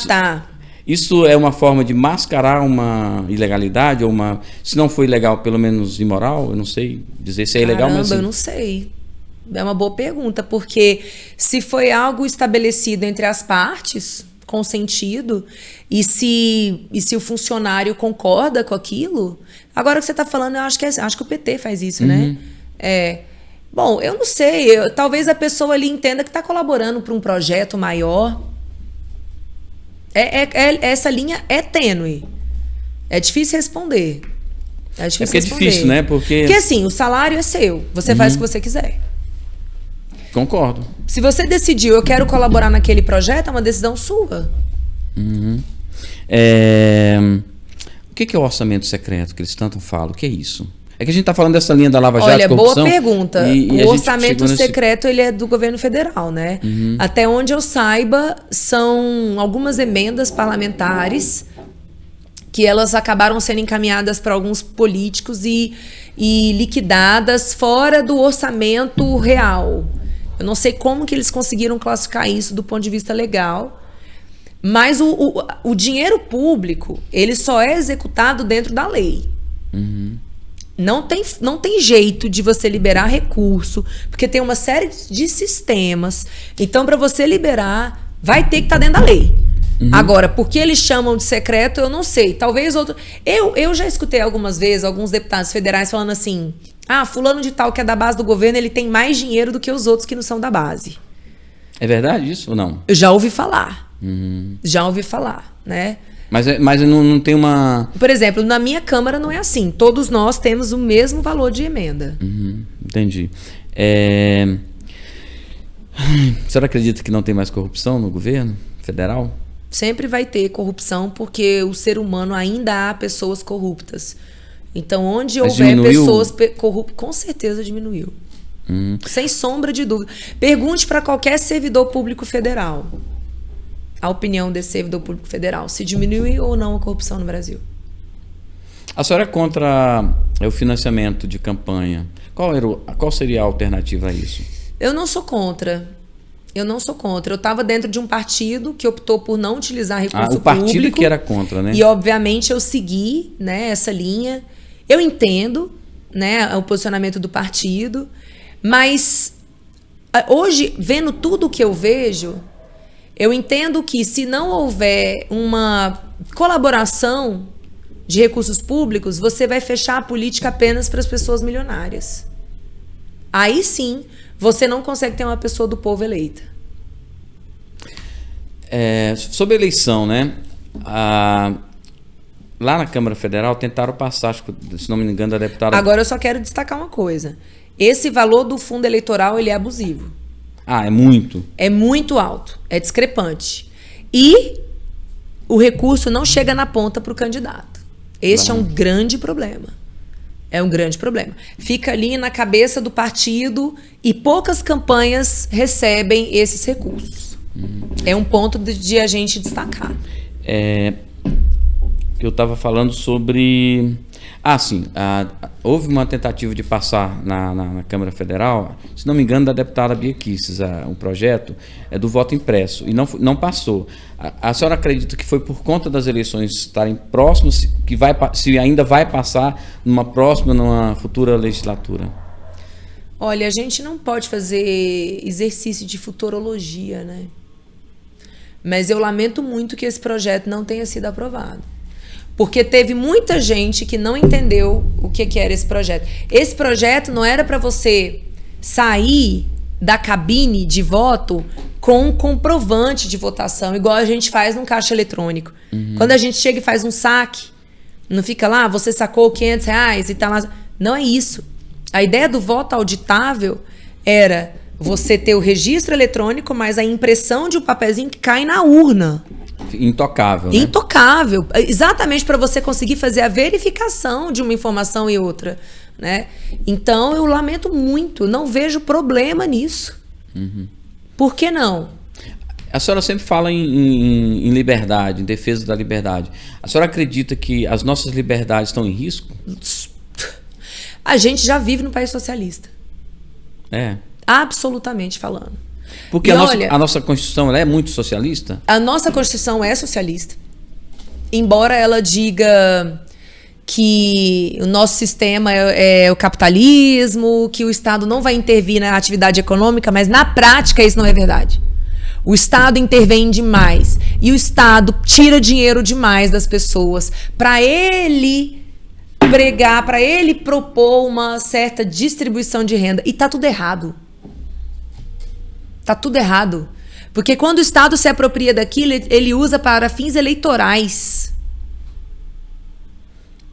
Tá. Isso é uma forma de mascarar uma ilegalidade ou se não for ilegal, pelo menos imoral? Eu não sei dizer se é ilegal, mas eu não sei. É uma boa pergunta, porque se foi algo estabelecido entre as partes, consentido, e se o funcionário concorda com aquilo, agora o que você está falando, eu acho que o PT faz isso, né? Bom, eu não sei, talvez a pessoa ali entenda que está colaborando para um projeto maior. Essa linha é tênue. É difícil responder. É difícil, né? Porque assim, o salário é seu. Você faz o que você quiser. Concordo. Se você decidiu, eu quero colaborar naquele projeto, é uma decisão sua. O que é o orçamento secreto que eles tanto falam? O que é isso? É que a gente está falando dessa linha da Lava Jato, corrupção. Olha, boa pergunta. O orçamento secreto ele é do governo federal, né? Até onde eu saiba, são algumas emendas parlamentares que elas acabaram sendo encaminhadas para alguns políticos e liquidadas fora do orçamento real. Eu não sei como que eles conseguiram classificar isso do ponto de vista legal, mas o dinheiro público ele só é executado dentro da lei. Não tem jeito de você liberar recurso, porque tem uma série de sistemas. Então, para você liberar, vai ter que estar dentro da lei. Agora, por que eles chamam de secreto, eu não sei. Talvez outro... Eu já escutei algumas vezes alguns deputados federais falando assim, fulano de tal que é da base do governo, ele tem mais dinheiro do que os outros que não são da base. É verdade isso ou não? Eu já ouvi falar. Já ouvi falar, né? Mas não tem uma... Por exemplo, na minha Câmara não é assim. Todos nós temos o mesmo valor de emenda. Entendi. A senhora acredita que não tem mais corrupção no governo federal? Sempre vai ter corrupção, porque o ser humano ainda há pessoas corruptas. Então, onde Mas houver diminuiu? pessoas corruptas, com certeza diminuiu. Sem sombra de dúvida. Pergunte para qualquer servidor público federal a opinião desse servidor público federal, se diminuiu ou não a corrupção no Brasil. A senhora é contra o financiamento de campanha. Qual seria a alternativa a isso? Eu não sou contra. Eu estava dentro de um partido que optou por não utilizar recurso público. O partido que era contra, né? E, obviamente, eu segui, né, essa linha. Eu entendo, né, o posicionamento do partido, mas hoje, vendo tudo o que eu vejo, eu entendo que se não houver uma colaboração de recursos públicos, você vai fechar a política apenas para as pessoas milionárias. Aí sim, você não consegue ter uma pessoa do povo eleita. Sobre a eleição, né? Lá na Câmara Federal tentaram passar, acho que, se não me engano, a deputada... Agora eu só quero destacar uma coisa. Esse valor do fundo eleitoral, ele é abusivo. É muito? É muito alto, é discrepante. E o recurso não chega na ponta para o candidato. Este é um grande problema. É um grande problema. Fica ali na cabeça do partido e poucas campanhas recebem esses recursos. É um ponto de a gente destacar. Eu estava falando sobre... sim. Houve uma tentativa de passar na Câmara Federal, se não me engano, da deputada Bia Kicis, um projeto do voto impresso, e não passou. A senhora acredita que foi por conta das eleições estarem próximas, se ainda vai passar numa futura legislatura? Olha, a gente não pode fazer exercício de futurologia, né? Mas eu lamento muito que esse projeto não tenha sido aprovado. Porque teve muita gente que não entendeu o que era esse projeto. Esse projeto não era para você sair da cabine de voto com um comprovante de votação, igual a gente faz num caixa eletrônico. Quando a gente chega e faz um saque, não fica lá, você sacou R$500 e tá lá. Não é isso. A ideia do voto auditável era você ter o registro eletrônico, mas a impressão de um papelzinho que cai na urna. Intocável, né? Intocável. Exatamente para você conseguir fazer a verificação de uma informação e outra, né? Então, eu lamento muito. Não vejo problema nisso. Por que não? A senhora sempre fala em liberdade, em defesa da liberdade. A senhora acredita que as nossas liberdades estão em risco? A gente já vive no país socialista. Absolutamente falando. Porque a nossa Constituição ela é muito socialista? A nossa Constituição é socialista. Embora ela diga que o nosso sistema é o capitalismo, que o Estado não vai intervir na atividade econômica, mas na prática isso não é verdade. O Estado intervém demais. E o Estado tira dinheiro demais das pessoas para ele pregar, para ele propor uma certa distribuição de renda. E tá tudo errado. Tá tudo errado. Porque quando o Estado se apropria daquilo, ele usa para fins eleitorais.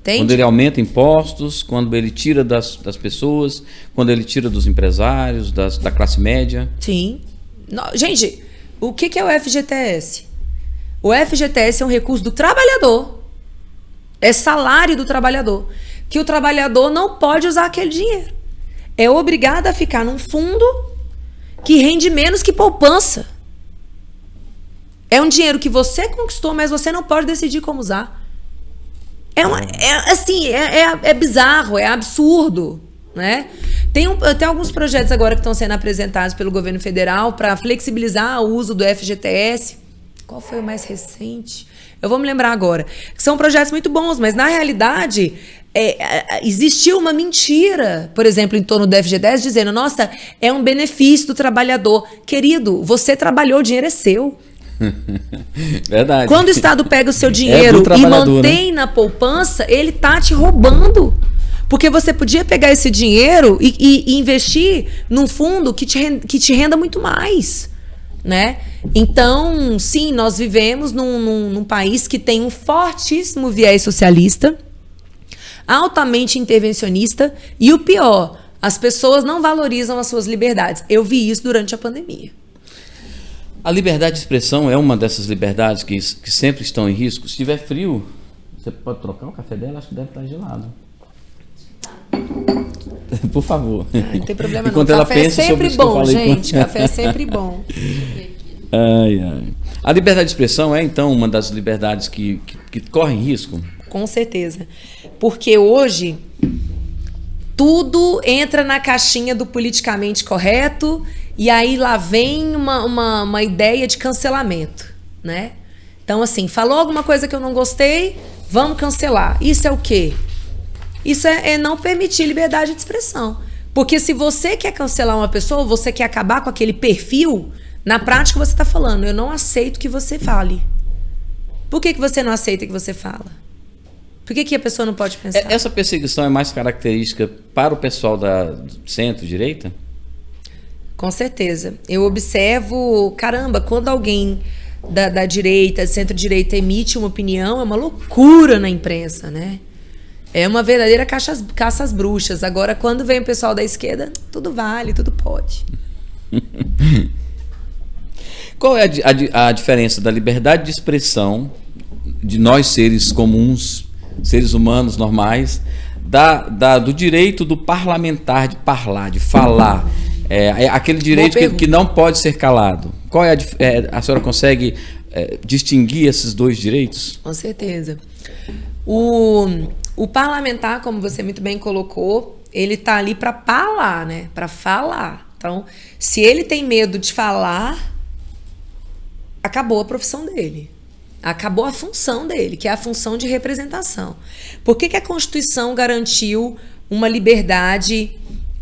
Entende? Quando ele aumenta impostos, quando ele tira das pessoas, quando ele tira dos empresários, da classe média. Sim. Gente, o que é o FGTS? O FGTS é um recurso do trabalhador. É salário do trabalhador. Que o trabalhador não pode usar aquele dinheiro. É obrigado a ficar num fundo que rende menos que poupança. É um dinheiro que você conquistou, mas você não pode decidir como usar. É bizarro, é absurdo, né? Tem alguns projetos agora que estão sendo apresentados pelo governo federal para flexibilizar o uso do FGTS. Qual foi o mais recente? Eu vou me lembrar agora. São projetos muito bons, mas na realidade existiu uma mentira, por exemplo, em torno do FGTS, dizendo, nossa, é um benefício do trabalhador. Querido, você trabalhou, o dinheiro é seu. Verdade. Quando o Estado pega o seu dinheiro e mantém, né, na poupança, ele tá te roubando. Porque você podia pegar esse dinheiro e investir num fundo que te renda muito mais. né? Então, sim, nós vivemos num país que tem um fortíssimo viés socialista, altamente intervencionista, e o pior, as pessoas não valorizam as suas liberdades. Eu vi isso durante a pandemia. A liberdade de expressão é uma dessas liberdades que sempre estão em risco. Se tiver frio, você pode trocar o café dela? Acho que deve estar gelado. Por favor. Não tem problema Enquanto não. ela Café pensa é sempre sobre isso que eu bom, falei gente. Café é sempre bom. Ai, ai. A liberdade de expressão é, então, uma das liberdades que correm risco? Com certeza. Porque hoje tudo entra na caixinha do politicamente correto e aí lá vem uma ideia de cancelamento, né? Então, assim, falou alguma coisa que eu não gostei, vamos cancelar. Isso é o quê? Isso é não permitir liberdade de expressão. Porque se você quer cancelar uma pessoa, você quer acabar com aquele perfil, na prática você está falando, eu não aceito que você fale. Por que você não aceita que você fala? Por que a pessoa não pode pensar? Essa perseguição é mais característica para o pessoal da centro-direita? Com certeza. Eu observo, caramba, quando alguém da direita, centro-direita, emite uma opinião, é uma loucura na imprensa, né? É uma verdadeira caça às bruxas. Agora, quando vem o pessoal da esquerda, tudo vale, tudo pode. Qual é a diferença da liberdade de expressão de nós seres comuns, seres humanos normais, do direito do parlamentar de parlar, de falar? Aquele direito que não pode ser calado. Qual é a senhora consegue distinguir esses dois direitos? Com certeza. O parlamentar, como você muito bem colocou, ele está ali para falar, né? Para falar. Então, se ele tem medo de falar, acabou a profissão dele. Acabou a função dele, que é a função de representação. Por que a Constituição garantiu uma liberdade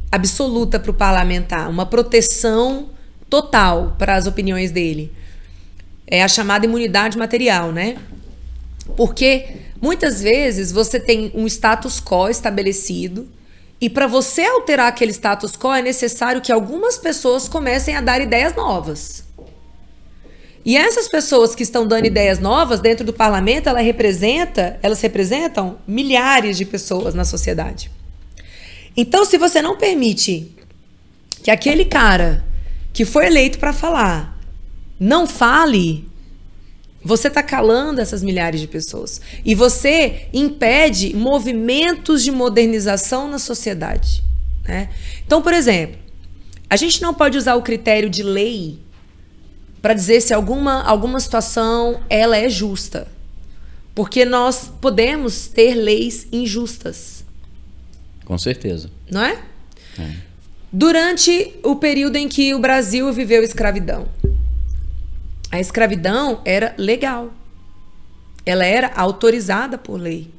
absoluta para o parlamentar, uma proteção total para as opiniões dele? É a chamada imunidade material, né? Porque muitas vezes você tem um status quo estabelecido e para você alterar aquele status quo é necessário que algumas pessoas comecem a dar ideias novas. E essas pessoas que estão dando ideias novas dentro do parlamento, elas representam milhares de pessoas na sociedade. Então, se você não permite que aquele cara que foi eleito para falar não fale, você está calando essas milhares de pessoas. E você impede movimentos de modernização na sociedade, né? Então, por exemplo, a gente não pode usar o critério de lei para dizer se alguma situação ela é justa. Porque nós podemos ter leis injustas. Com certeza. Não é? Durante o período em que o Brasil viveu escravidão, a escravidão era legal. Ela era autorizada por lei.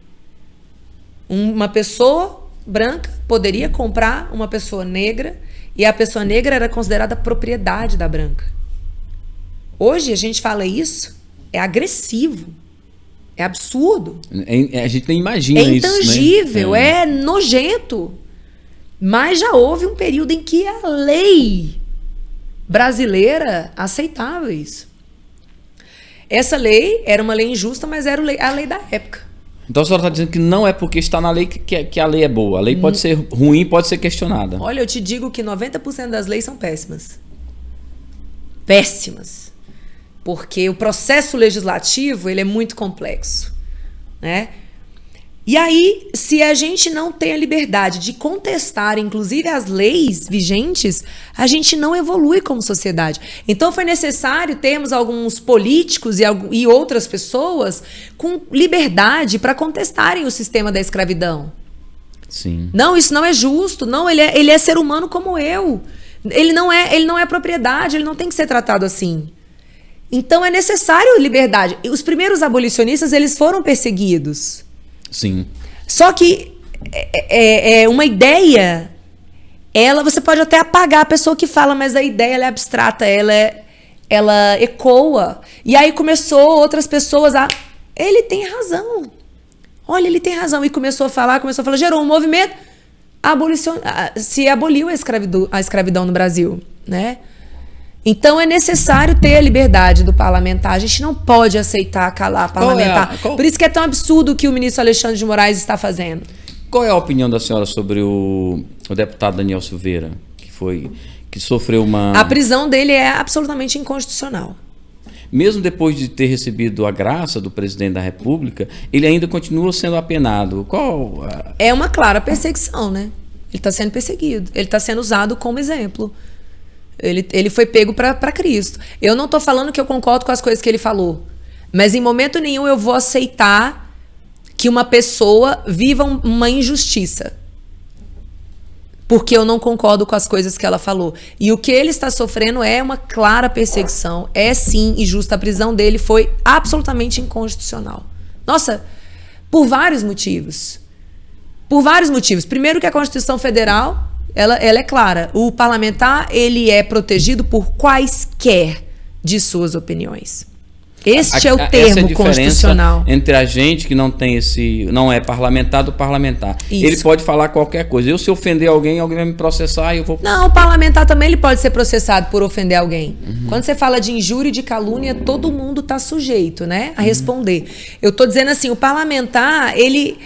Uma pessoa branca poderia comprar uma pessoa negra e a pessoa negra era considerada propriedade da branca. Hoje a gente fala isso, é agressivo, é absurdo. A gente nem imagina isso, né? É intangível, é nojento. Mas já houve um período em que a lei brasileira aceitava isso. Essa lei era uma lei injusta, mas era a lei da época. Então a senhora está dizendo que não é porque está na lei que a lei é boa. A lei pode ser ruim, pode ser questionada. Olha, eu te digo que 90% das leis são péssimas. Péssimas. Porque o processo legislativo ele é muito complexo, né? E aí, se a gente não tem a liberdade de contestar, inclusive as leis vigentes, a gente não evolui como sociedade. Então foi necessário termos alguns políticos e outras pessoas com liberdade para contestarem o sistema da escravidão. Sim. Não, isso não é justo. Não, ele é ser humano como eu. Ele não é propriedade, ele não tem que ser tratado assim. Então é necessário liberdade. Os primeiros abolicionistas, eles foram perseguidos. Sim. Só que uma ideia, você pode até apagar a pessoa que fala, mas a ideia ela é abstrata, ela ecoa. E aí começou outras pessoas ele tem razão. Olha, ele tem razão. E começou a falar, gerou um movimento, se aboliu a escravidão no Brasil, né? Então é necessário ter a liberdade do parlamentar. A gente não pode aceitar calar parlamentar. Por isso que é tão absurdo o que o ministro Alexandre de Moraes está fazendo. Qual é a opinião da senhora sobre o deputado Daniel Silveira, que sofreu uma... A prisão dele é absolutamente inconstitucional. Mesmo depois de ter recebido a graça do presidente da República, ele ainda continua sendo apenado. É uma clara perseguição, né? Ele está sendo perseguido. Ele está sendo usado como exemplo. Ele foi pego para Cristo. Eu não estou falando que eu concordo com as coisas que ele falou, mas em momento nenhum eu vou aceitar que uma pessoa viva uma injustiça porque eu não concordo com as coisas que ela falou. E o que ele está sofrendo é uma clara perseguição, é sim injusta. A prisão dele foi absolutamente inconstitucional. Nossa, por vários motivos. Por vários motivos. Primeiro que a Constituição Federal, ela é clara. O parlamentar, ele é protegido por quaisquer de suas opiniões. Este é o termo constitucional. Entre a gente que não é parlamentar do parlamentar. Isso. Ele pode falar qualquer coisa. Eu, se ofender alguém vai me processar e eu vou... Não, o parlamentar também ele pode ser processado por ofender alguém. Quando você fala de injúria e de calúnia, todo mundo está sujeito, né, a responder. Eu estou dizendo assim, o parlamentar, ele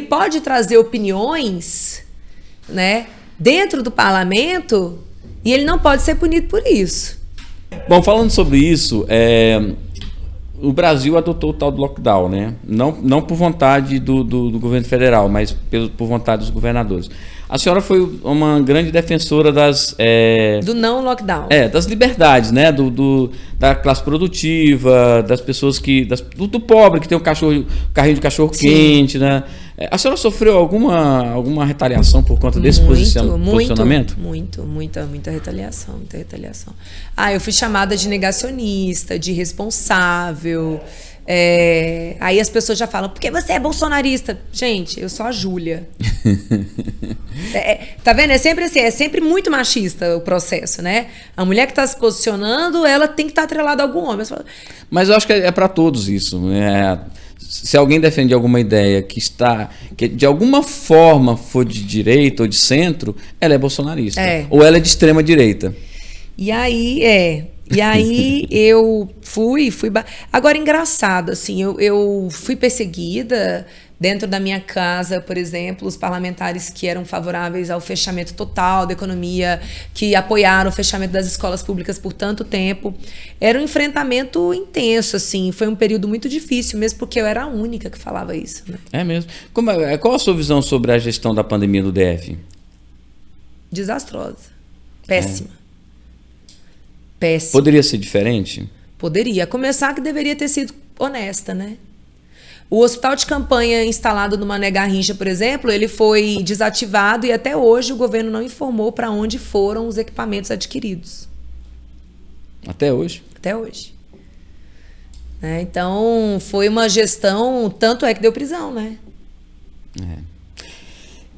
pode trazer opiniões, né, dentro do parlamento e ele não pode ser punido por isso. Bom, falando sobre isso, o Brasil adotou o tal do lockdown, né? Não por vontade do governo federal, mas por vontade dos governadores. A senhora foi uma grande defensora do não lockdown. Das liberdades, né? Da classe produtiva, das pessoas do pobre que tem carrinho de cachorro quente, né? A senhora sofreu alguma retaliação por conta desse posicionamento? Muita retaliação, muita retaliação. Eu fui chamada de negacionista, de irresponsável. Aí as pessoas já falam, porque você é bolsonarista? Gente, eu sou a Júlia. Tá vendo? É sempre assim, é sempre muito machista o processo, né? A mulher que está se posicionando, ela tem que estar atrelada a algum homem. Mas eu acho que é para todos isso, né? Se alguém defende alguma ideia que de alguma forma for de direita ou de centro, ela é bolsonarista. Ou ela é de extrema direita. E aí eu fui... Agora, engraçado, assim, eu fui perseguida dentro da minha casa, por exemplo, os parlamentares que eram favoráveis ao fechamento total da economia, que apoiaram o fechamento das escolas públicas por tanto tempo. Era um enfrentamento intenso, assim, foi um período muito difícil, mesmo porque eu era a única que falava isso, né? É mesmo? Qual a sua visão sobre a gestão da pandemia do DF? Desastrosa. Péssima. Péssima. Poderia ser diferente? Poderia. Começar que deveria ter sido honesta, né? O hospital de campanha instalado no Mané Garrincha, por exemplo, ele foi desativado e até hoje o governo não informou para onde foram os equipamentos adquiridos. Até hoje? Até hoje. Então, foi uma gestão, tanto é que deu prisão, né?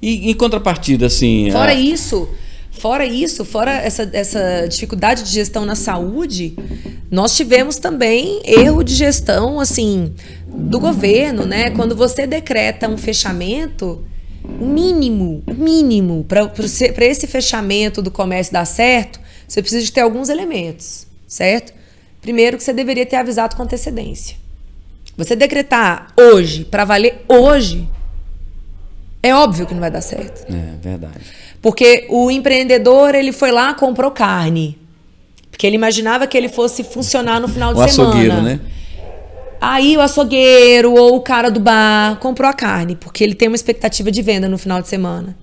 E em contrapartida, assim... Fora essa dificuldade de gestão na saúde, nós tivemos também erro de gestão, assim, do governo, né? Quando você decreta um fechamento, mínimo, para esse fechamento do comércio dar certo, você precisa de ter alguns elementos, certo? Primeiro, que você deveria ter avisado com antecedência. Você decretar hoje, para valer hoje, é óbvio que não vai dar certo. É verdade. Porque o empreendedor, ele foi lá, comprou carne. Porque ele imaginava que ele fosse funcionar no final de semana. O açougueiro, né? Aí o açougueiro ou o cara do bar comprou a carne, porque ele tem uma expectativa de venda no final de semana.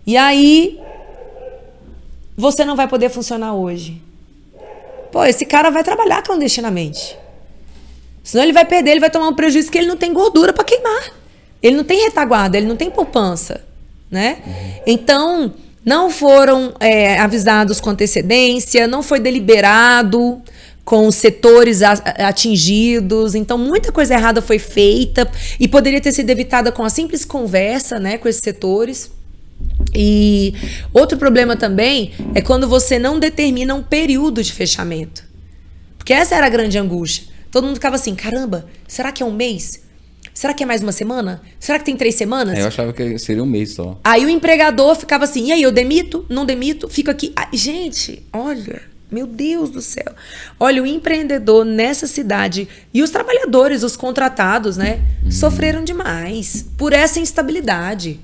E aí, você não vai poder funcionar hoje. Pô, esse cara vai trabalhar clandestinamente. Senão ele vai perder, ele vai tomar um prejuízo que ele não tem gordura para queimar. Ele não tem retaguarda, ele não tem poupança, né? Então, não foram avisados com antecedência, não foi deliberado com os setores atingidos. Então, muita coisa errada foi feita e poderia ter sido evitada com a simples conversa, né, com esses setores. E outro problema também é quando você não determina um período de fechamento. Porque essa era a grande angústia. Todo mundo ficava assim, caramba, será que é um mês? Será que é mais uma semana? Será que tem 3 semanas? Eu achava que seria um mês só. Aí o empregador ficava assim, e aí, eu demito? Não demito? Fico aqui. Gente, olha, Meu Deus do céu. Olha, o empreendedor nessa cidade e os trabalhadores, os contratados, né, sofreram demais por essa instabilidade.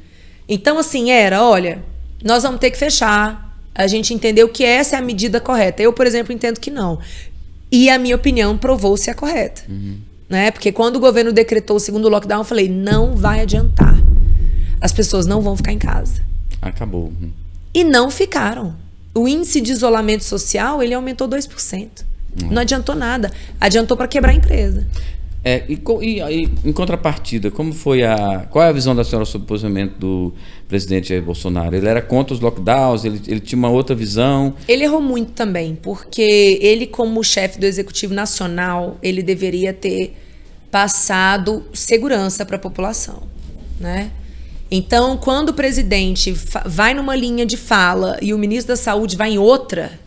Então, assim, olha, nós vamos ter que fechar. A gente entendeu que essa é a medida correta. Eu, por exemplo, entendo que não. E a minha opinião provou-se a correta. Né? Porque quando o governo decretou o segundo lockdown, eu falei, não vai adiantar. As pessoas não vão ficar em casa. Acabou. E não ficaram. O índice de isolamento social, ele aumentou 2%. Não adiantou nada. Adiantou para quebrar a empresa. E em contrapartida, qual é a visão da senhora sobre o posicionamento do presidente Jair Bolsonaro? Ele era contra os lockdowns, ele tinha uma outra visão? Ele errou muito também, porque ele, como chefe do Executivo Nacional, ele deveria ter passado segurança para a população, né? Então, quando o presidente vai numa linha de fala e o ministro da Saúde vai em outra,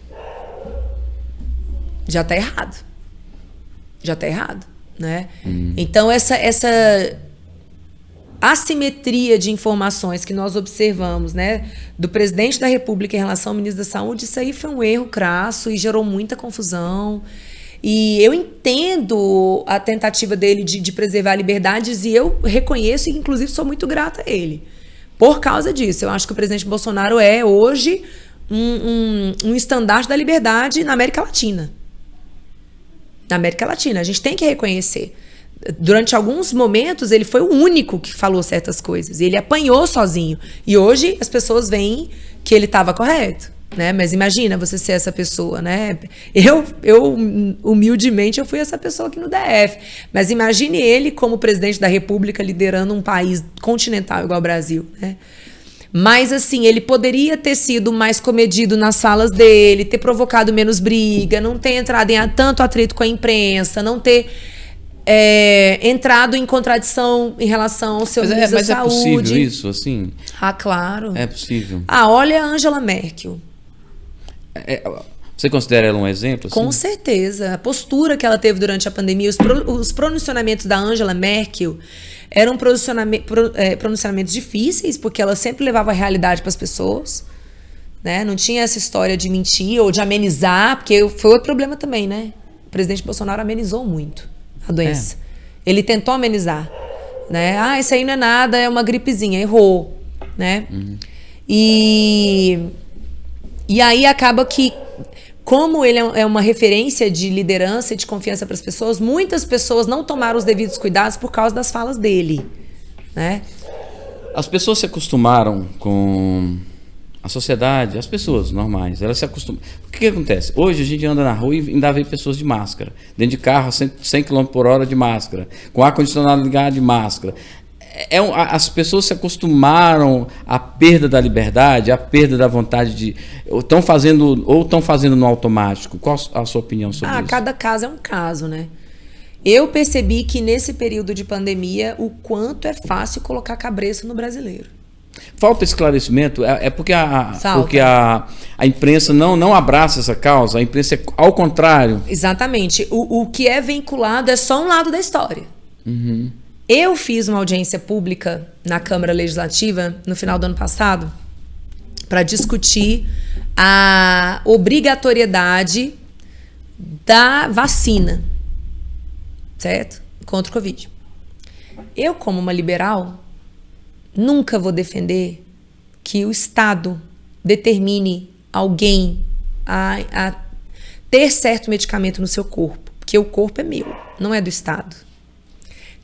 já está errado. Já está errado. Né? Então, essa assimetria de informações que nós observamos, né, do presidente da República em relação ao ministro da Saúde, isso aí foi um erro crasso e gerou muita confusão. E eu entendo a tentativa dele de preservar liberdades e eu reconheço e, inclusive, sou muito grata a ele. Por causa disso, eu acho que o presidente Bolsonaro é, hoje, um estandarte da liberdade na América Latina. Na América Latina, a gente tem que reconhecer. Durante alguns momentos, ele foi o único que falou certas coisas. E ele apanhou sozinho. E hoje, as pessoas veem que ele estava correto. Né? Mas imagina você ser essa pessoa, né? Eu, humildemente, eu fui essa pessoa aqui no DF. Mas imagine ele como presidente da República liderando um país continental igual ao Brasil, né? Mas, assim, ele poderia ter sido mais comedido nas falas dele, ter provocado menos briga, não ter entrado em tanto atrito com a imprensa, não ter entrado em contradição em relação ao seu ministro da Saúde. Mas é possível isso, assim? Ah, claro. É possível. Olha a Angela Merkel. Você considera ela um exemplo? Assim? Com certeza. A postura que ela teve durante a pandemia, os pronunciamentos da Angela Merkel eram pronunciamentos difíceis, porque ela sempre levava a realidade para as pessoas, né? Não tinha essa história de mentir ou de amenizar, porque foi outro problema também, né? O presidente Bolsonaro amenizou muito a doença. Ele tentou amenizar, né? Isso aí não é nada, é uma gripezinha, errou, né? E aí acaba que, como ele é uma referência de liderança e de confiança para as pessoas, muitas pessoas não tomaram os devidos cuidados por causa das falas dele, né? As pessoas se acostumaram com a sociedade, as pessoas normais, elas se acostumam. O que acontece? Hoje a gente anda na rua e ainda vê pessoas de máscara, dentro de carro, 100 km por hora de máscara, com ar-condicionado ligado de máscara. As pessoas se acostumaram à perda da liberdade, à perda da vontade de... Estão fazendo no automático. Qual a sua opinião sobre isso? Cada caso é um caso, né? Eu percebi que nesse período de pandemia, o quanto é fácil colocar cabresto no brasileiro. Falta esclarecimento? Porque a imprensa não abraça essa causa, a imprensa é ao contrário. Exatamente. O que é vinculado é só um lado da história. Eu fiz uma audiência pública na Câmara Legislativa no final do ano passado para discutir a obrigatoriedade da vacina, certo? Contra o Covid. Eu, como uma liberal, nunca vou defender que o Estado determine alguém a ter certo medicamento no seu corpo, porque o corpo é meu, não é do Estado.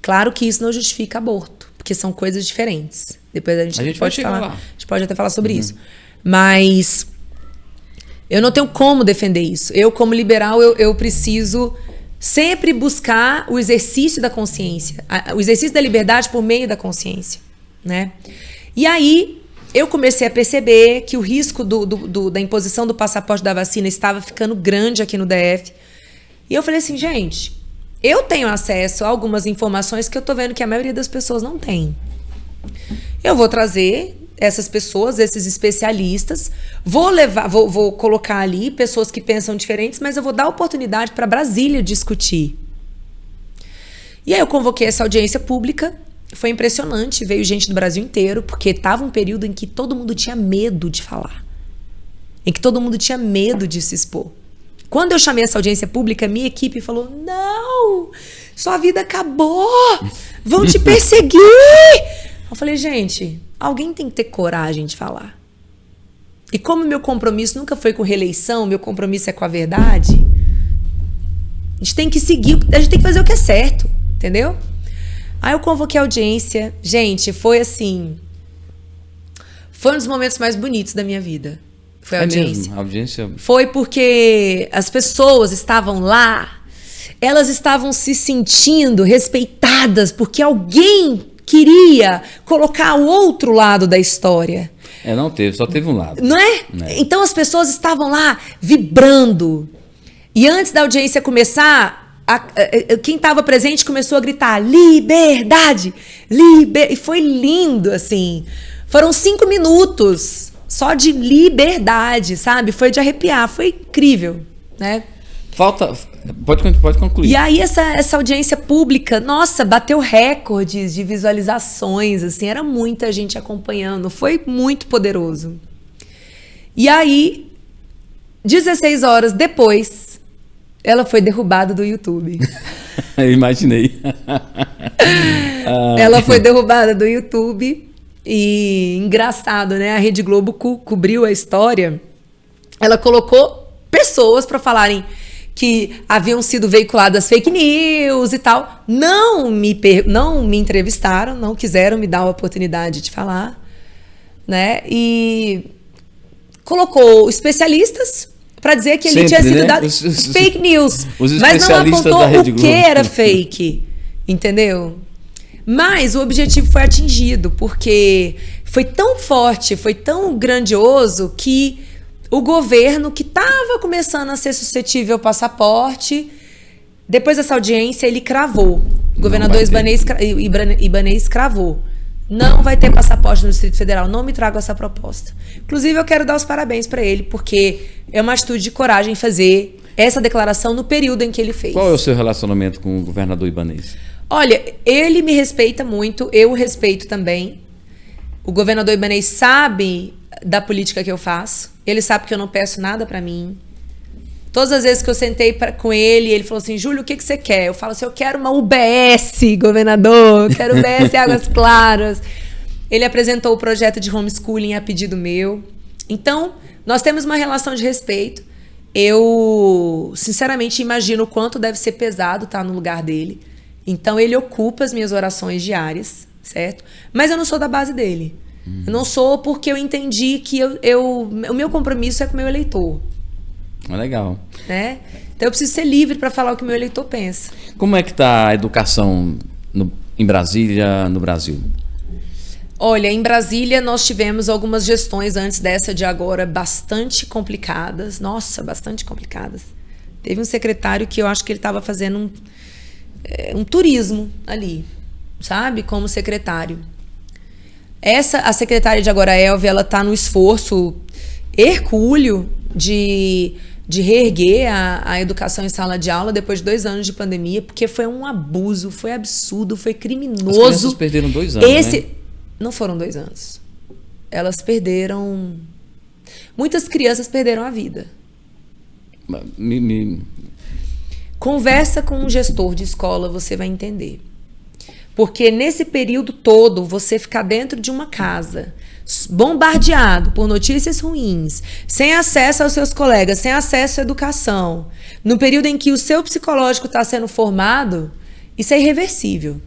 Claro que isso não justifica aborto, porque são coisas diferentes. Depois a gente pode falar. A gente pode até falar sobre isso. Mas eu não tenho como defender isso. Eu, como liberal, eu preciso sempre buscar o exercício da consciência, o exercício da liberdade por meio da consciência, né? E aí eu comecei a perceber que o risco da imposição do passaporte da vacina estava ficando grande aqui no DF. E eu falei assim, gente, eu tenho acesso a algumas informações que eu tô vendo que a maioria das pessoas não tem. Eu vou trazer essas pessoas, esses especialistas, vou colocar ali pessoas que pensam diferentes, mas eu vou dar oportunidade para Brasília discutir. E aí eu convoquei essa audiência pública, foi impressionante, veio gente do Brasil inteiro, porque estava um período em que todo mundo tinha medo de falar, em que todo mundo tinha medo de se expor, Quando eu chamei essa audiência pública, minha equipe falou, não, sua vida acabou, vão te perseguir. Eu falei, gente, alguém tem que ter coragem de falar. E como meu compromisso nunca foi com reeleição, meu compromisso é com a verdade, a gente tem que seguir, a gente tem que fazer o que é certo, entendeu? Aí eu convoquei a audiência. Gente, foi assim, foi um dos momentos mais bonitos da minha vida. Foi a audiência. Mesmo? A audiência. Foi porque as pessoas estavam lá, elas estavam se sentindo respeitadas, porque alguém queria colocar o outro lado da história. Não teve, só teve um lado. Não é? Então as pessoas estavam lá vibrando. E antes da audiência começar, quem estava presente começou a gritar, liberdade, e foi lindo, assim. Foram 5 minutos só de liberdade, sabe? Foi de arrepiar, foi incrível, né? Pode concluir. E aí essa audiência pública, nossa, bateu recordes de visualizações, assim, era muita gente acompanhando, foi muito poderoso. E aí, 16 horas depois, ela foi derrubada do YouTube. Eu imaginei. Ela foi derrubada do YouTube e, engraçado, né? A Rede Globo cobriu a história. Ela colocou pessoas para falarem que haviam sido veiculadas fake news e tal. Não me entrevistaram, não quiseram me dar a oportunidade de falar, né? E colocou especialistas para dizer que ele tinha sido dado fake news, mas não apontou o que era fake, entendeu? Mas o objetivo foi atingido, porque foi tão forte, foi tão grandioso que o governo, que estava começando a ser suscetível ao passaporte, depois dessa audiência, ele cravou. O governador Ibanez cravou. Não vai ter passaporte no Distrito Federal, não me trago essa proposta. Inclusive, eu quero dar os parabéns para ele, porque é uma atitude de coragem fazer essa declaração no período em que ele fez. Qual é o seu relacionamento com o governador Ibanez? Olha, ele me respeita muito, eu o respeito também. O governador Ibanez sabe da política que eu faço. Ele sabe que eu não peço nada para mim. Todas as vezes que eu sentei com ele, ele falou assim, Júlio, o que você quer? Eu falo assim, eu quero uma UBS, governador, eu quero UBS Águas Claras. Ele apresentou o projeto de homeschooling a pedido meu. Então, nós temos uma relação de respeito. Eu, sinceramente, imagino o quanto deve ser pesado estar no lugar dele. Então, ele ocupa as minhas orações diárias, certo? Mas eu não sou da base dele. Eu não sou porque eu entendi que o meu compromisso é com o meu eleitor. Legal. Né? Então eu preciso ser livre para falar o que o meu eleitor pensa. Como é que está a educação em Brasília, no Brasil? Olha, em Brasília nós tivemos algumas gestões antes dessa de agora bastante complicadas. Nossa, bastante complicadas. Teve um secretário que eu acho que ele estava fazendo um turismo ali, sabe? Como secretário. A secretária de agora, Elvia, ela está no esforço hercúleo de reerguer a educação em sala de aula depois de 2 anos de pandemia, porque foi um abuso, foi absurdo, foi criminoso. As crianças perderam 2 anos, né? Não foram 2 anos. Elas perderam... Muitas crianças perderam a vida. Conversa com um gestor de escola, você vai entender. Porque nesse período todo, você ficar dentro de uma casa, bombardeado por notícias ruins, sem acesso aos seus colegas, sem acesso à educação, no período em que o seu psicológico está sendo formado, isso é irreversível.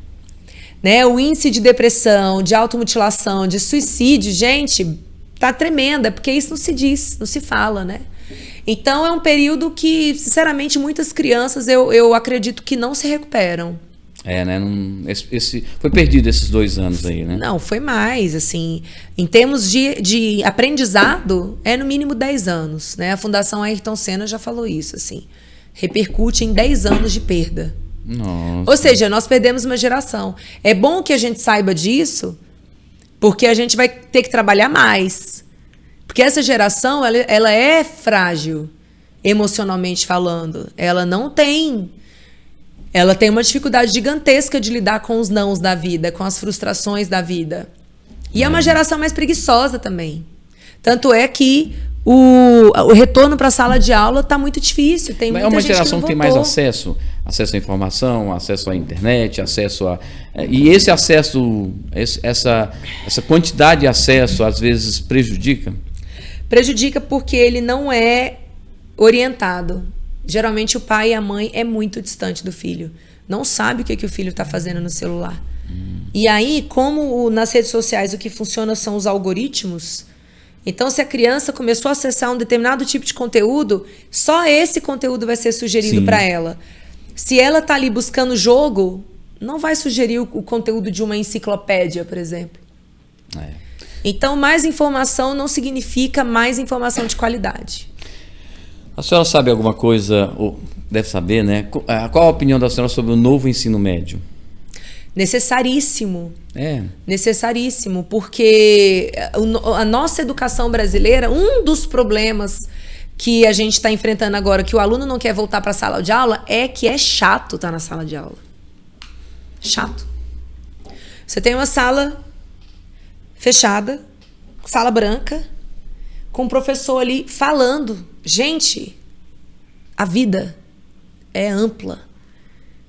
Né? O índice de depressão, de automutilação, de suicídio, gente, tá tremenda, porque isso não se diz, não se fala, né? Então é um período que, sinceramente, muitas crianças, eu acredito que não se recuperam. Né? Foi perdido esses 2 anos aí, né? Não, foi mais, assim, em termos de aprendizado, é no mínimo 10 anos, né? A Fundação Ayrton Senna já falou isso, assim, repercute em 10 anos de perda. Nossa. Ou seja, nós perdemos uma geração. É bom que a gente saiba disso, porque a gente vai ter que trabalhar mais. Porque essa geração, ela é frágil, emocionalmente falando. Ela tem uma dificuldade gigantesca de lidar com os nãos da vida, com as frustrações da vida. E é uma geração mais preguiçosa também. Tanto é que o retorno para a sala de aula está muito difícil. Tem muita é uma gente geração que tem não mais voltou. acesso à informação, acesso à internet, acesso a... E esse acesso, essa quantidade de acesso, às vezes, prejudica? Prejudica porque ele não é orientado. Geralmente o pai e a mãe é muito distante do filho. Não sabe o que o filho está fazendo no celular. E aí, como nas redes sociais o que funciona são os algoritmos, então se a criança começou a acessar um determinado tipo de conteúdo, só esse conteúdo vai ser sugerido para ela. Se ela está ali buscando jogo, não vai sugerir o conteúdo de uma enciclopédia, por exemplo. Então, mais informação não significa mais informação de qualidade. A senhora sabe alguma coisa, ou deve saber, né? Qual a opinião da senhora sobre o novo ensino médio? Necessaríssimo. Necessaríssimo, porque a nossa educação brasileira, um dos problemas que a gente está enfrentando agora, que o aluno não quer voltar para a sala de aula, é que é chato estar na sala de aula. Chato. Você tem uma sala fechada, sala branca, com o professor ali falando. Gente, a vida é ampla.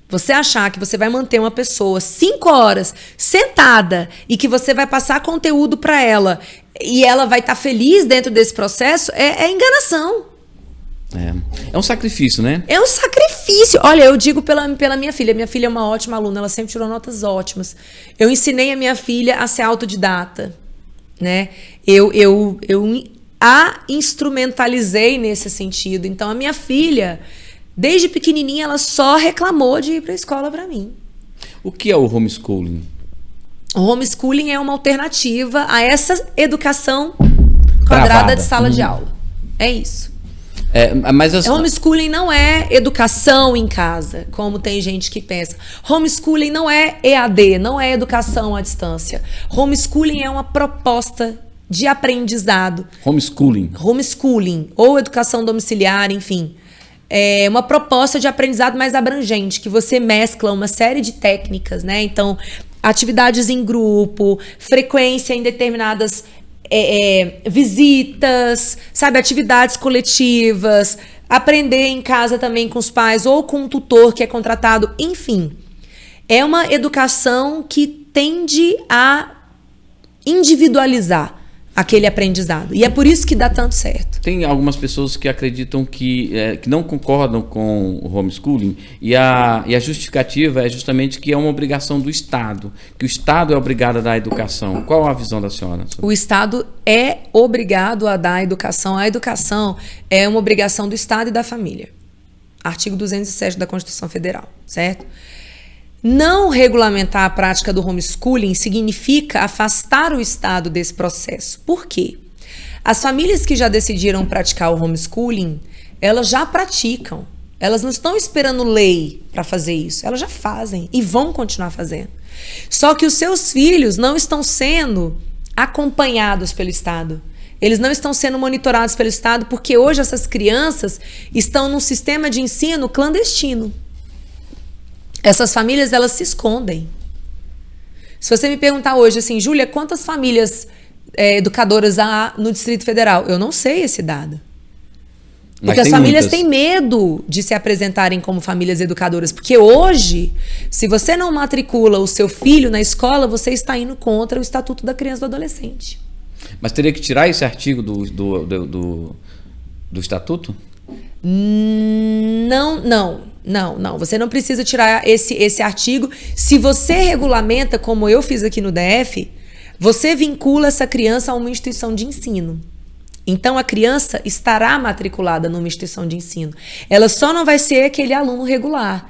Você achar que você vai manter uma pessoa 5 horas sentada e que você vai passar conteúdo para ela e ela vai estar feliz dentro desse processo é enganação. É um sacrifício, né? É um sacrifício. Olha, eu digo pela minha filha. Minha filha é uma ótima aluna, ela sempre tirou notas ótimas. Eu ensinei a minha filha a ser autodidata, né? Eu a instrumentalizei nesse sentido. Então, a minha filha, desde pequenininha, ela só reclamou de ir para a escola para mim. O que é o homeschooling? O homeschooling é uma alternativa a essa educação quadrada de sala de aula. É isso. Mas homeschooling não é educação em casa, como tem gente que pensa. Homeschooling não é EAD, não é educação à distância. Homeschooling é uma proposta de aprendizado. Homeschooling, ou educação domiciliar, enfim. É uma proposta de aprendizado mais abrangente, que você mescla uma série de técnicas, né? Então, atividades em grupo, frequência em determinadas visitas, sabe? Atividades coletivas, aprender em casa também com os pais ou com um tutor que é contratado, enfim. É uma educação que tende a individualizar aquele aprendizado. E é por isso que dá tanto certo. Tem algumas pessoas que acreditam que não concordam com o homeschooling e a justificativa é justamente que é uma obrigação do Estado, que o Estado é obrigado a dar a educação. Qual a visão da senhora? O Estado é obrigado a dar a educação. A educação é uma obrigação do Estado e da família. Artigo 207 da Constituição Federal, certo? Não regulamentar a prática do homeschooling significa afastar o Estado desse processo. Por quê? As famílias que já decidiram praticar o homeschooling, elas já praticam. Elas não estão esperando lei para fazer isso. Elas já fazem e vão continuar fazendo. Só que os seus filhos não estão sendo acompanhados pelo Estado. Eles não estão sendo monitorados pelo Estado porque hoje essas crianças estão num sistema de ensino clandestino. Essas famílias, elas se escondem. Se você me perguntar hoje assim, Júlia, quantas famílias educadoras há no Distrito Federal? Eu não sei esse dado. Porque as famílias têm medo de se apresentarem como famílias educadoras. Porque hoje, se você não matricula o seu filho na escola, você está indo contra o Estatuto da Criança e do Adolescente. Mas teria que tirar esse artigo do Estatuto? Não. Você não precisa tirar esse artigo. Se você regulamenta, como eu fiz aqui no DF, você vincula essa criança a uma instituição de ensino. Então, a criança estará matriculada numa instituição de ensino. Ela só não vai ser aquele aluno regular,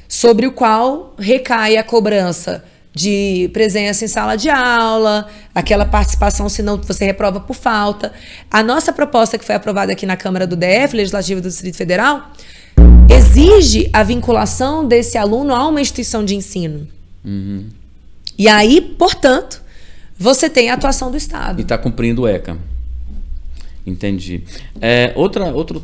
sobre o qual recai a cobrança de presença em sala de aula, aquela participação, senão você reprova por falta. A nossa proposta, que foi aprovada aqui na Câmara do DF, Legislativa do Distrito Federal, exige a vinculação desse aluno a uma instituição de ensino. Uhum. E aí, portanto, você tem a atuação do Estado. E está cumprindo o ECA. Entendi.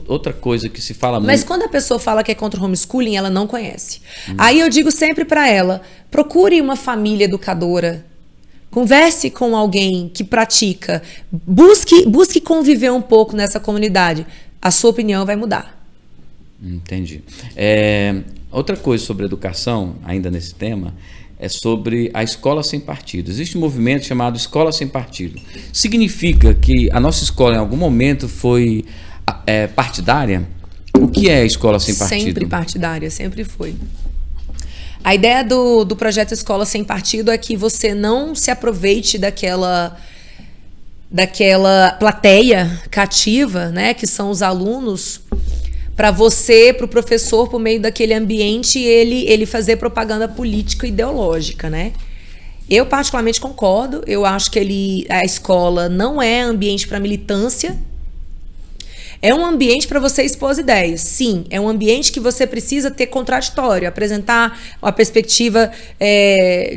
Outra coisa que se fala muito... Mas quando a pessoa fala que é contra o homeschooling, ela não conhece. Aí eu digo sempre para ela, procure uma família educadora. Converse com alguém que pratica. Busque conviver um pouco nessa comunidade. A sua opinião vai mudar. Entendi. Outra coisa sobre educação, ainda nesse tema, é sobre a escola sem partido. Existe um movimento chamado Escola Sem Partido. Significa que a nossa escola em algum momento foi partidária? O que é a escola sem partido? Sempre partidária, sempre foi. A ideia do projeto Escola Sem Partido é que você não se aproveite daquela plateia cativa, né, que são os alunos, para o professor, por meio daquele ambiente, ele fazer propaganda política e ideológica, né? Eu particularmente concordo, eu acho que a escola não é ambiente para militância, é um ambiente para você expor as ideias. Sim, é um ambiente que você precisa ter contraditório, apresentar a perspectiva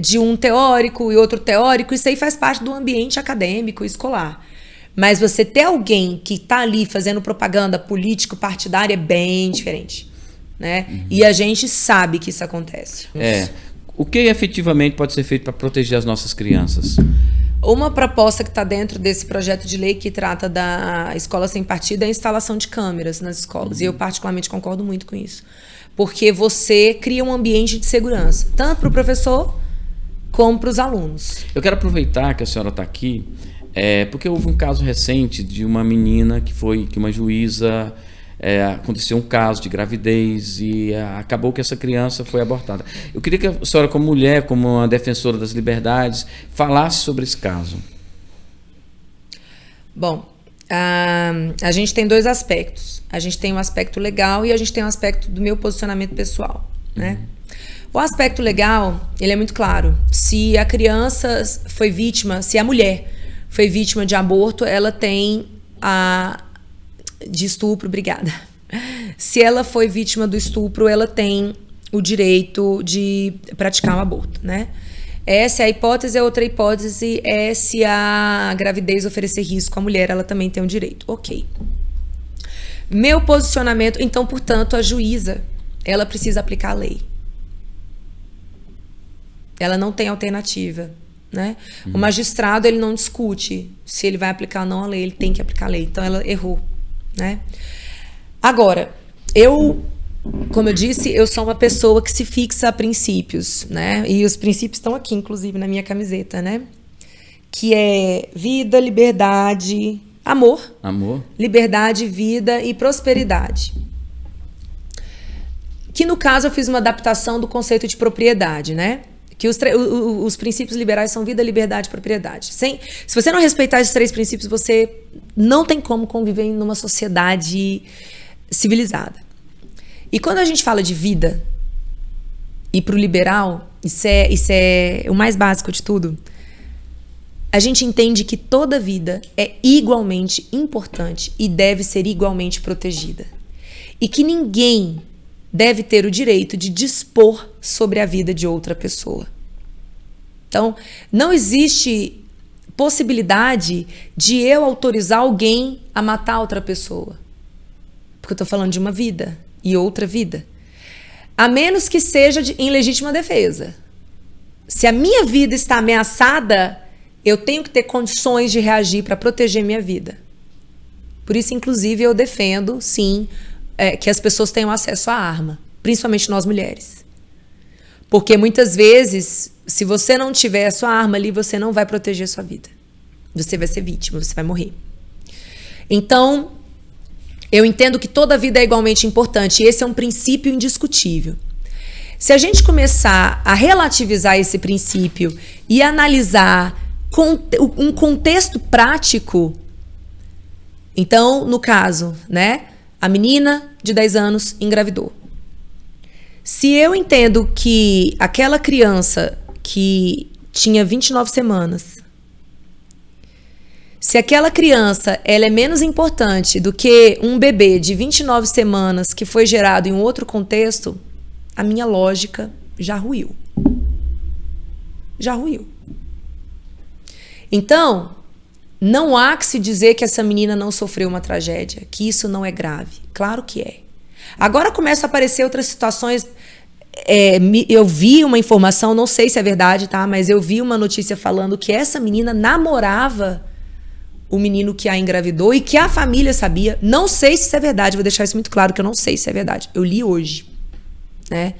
de um teórico e outro teórico, isso aí faz parte do ambiente acadêmico e escolar. Mas você ter alguém que está ali fazendo propaganda político-partidária é bem diferente, né? Uhum. E a gente sabe que isso acontece. O que efetivamente pode ser feito para proteger as nossas crianças? Uma proposta que está dentro desse projeto de lei que trata da escola sem partido é a instalação de câmeras nas escolas. E eu particularmente concordo muito com isso. Porque você cria um ambiente de segurança, tanto para o professor como para os alunos. Eu quero aproveitar que a senhora está aqui, porque houve um caso recente de uma menina que uma juíza... aconteceu um caso de gravidez e acabou que essa criança foi abortada. Eu queria que a senhora, como mulher, como uma defensora das liberdades, falasse sobre esse caso. Bom, a gente tem dois aspectos. A gente tem um aspecto legal e a gente tem um aspecto do meu posicionamento pessoal, né? O aspecto legal, ele é muito claro. Se a criança foi vítima, se a mulher foi vítima de aborto, ela tem de estupro, obrigada. Se ela foi vítima do estupro, ela tem o direito de praticar um aborto, né? Essa é a hipótese. A outra hipótese é se a gravidez oferecer risco à mulher, ela também tem o direito. Ok. Meu posicionamento, então, portanto, a juíza, ela precisa aplicar a lei. Ela não tem alternativa, né? O magistrado, ele não discute se ele vai aplicar ou não a lei, ele tem que aplicar a lei. Então, ela errou, né? Agora, como eu disse, eu sou uma pessoa que se fixa a princípios, né? E os princípios estão aqui, inclusive, na minha camiseta, né? Que é vida, liberdade, amor, liberdade, vida e prosperidade. Que, no caso, eu fiz uma adaptação do conceito de propriedade, né? Que os princípios liberais são vida, liberdade e propriedade. Se você não respeitar esses três princípios, você não tem como conviver numa sociedade civilizada. E quando a gente fala de vida, e para o liberal, isso é o mais básico de tudo, a gente entende que toda vida é igualmente importante e deve ser igualmente protegida. E que ninguém deve ter o direito de dispor sobre a vida de outra pessoa. Então, não existe possibilidade de eu autorizar alguém a matar outra pessoa. Porque eu estou falando de uma vida e outra vida. A menos que seja em legítima defesa. Se a minha vida está ameaçada, eu tenho que ter condições de reagir para proteger minha vida. Por isso, inclusive, eu defendo, sim, que as pessoas tenham acesso à arma, principalmente nós mulheres. Porque muitas vezes, se você não tiver a sua arma ali, você não vai proteger a sua vida. Você vai ser vítima, você vai morrer. Então, eu entendo que toda vida é igualmente importante e esse é um princípio indiscutível. Se a gente começar a relativizar esse princípio e analisar um contexto prático, então, no caso, né? A menina de 10 anos engravidou. Se eu entendo que aquela criança que tinha 29 semanas, se aquela criança ela é menos importante do que um bebê de 29 semanas que foi gerado em um outro contexto, a minha lógica já ruiu. Já ruiu. Então, não há que se dizer que essa menina não sofreu uma tragédia, que isso não é grave. Claro que é. Agora começam a aparecer outras situações eu vi uma informação, não sei se é verdade, tá? Mas eu vi uma notícia falando que essa menina namorava o menino que a engravidou e que a família sabia. Não sei se isso é verdade, vou deixar isso muito claro que eu não sei se é verdade. Eu li hoje, né?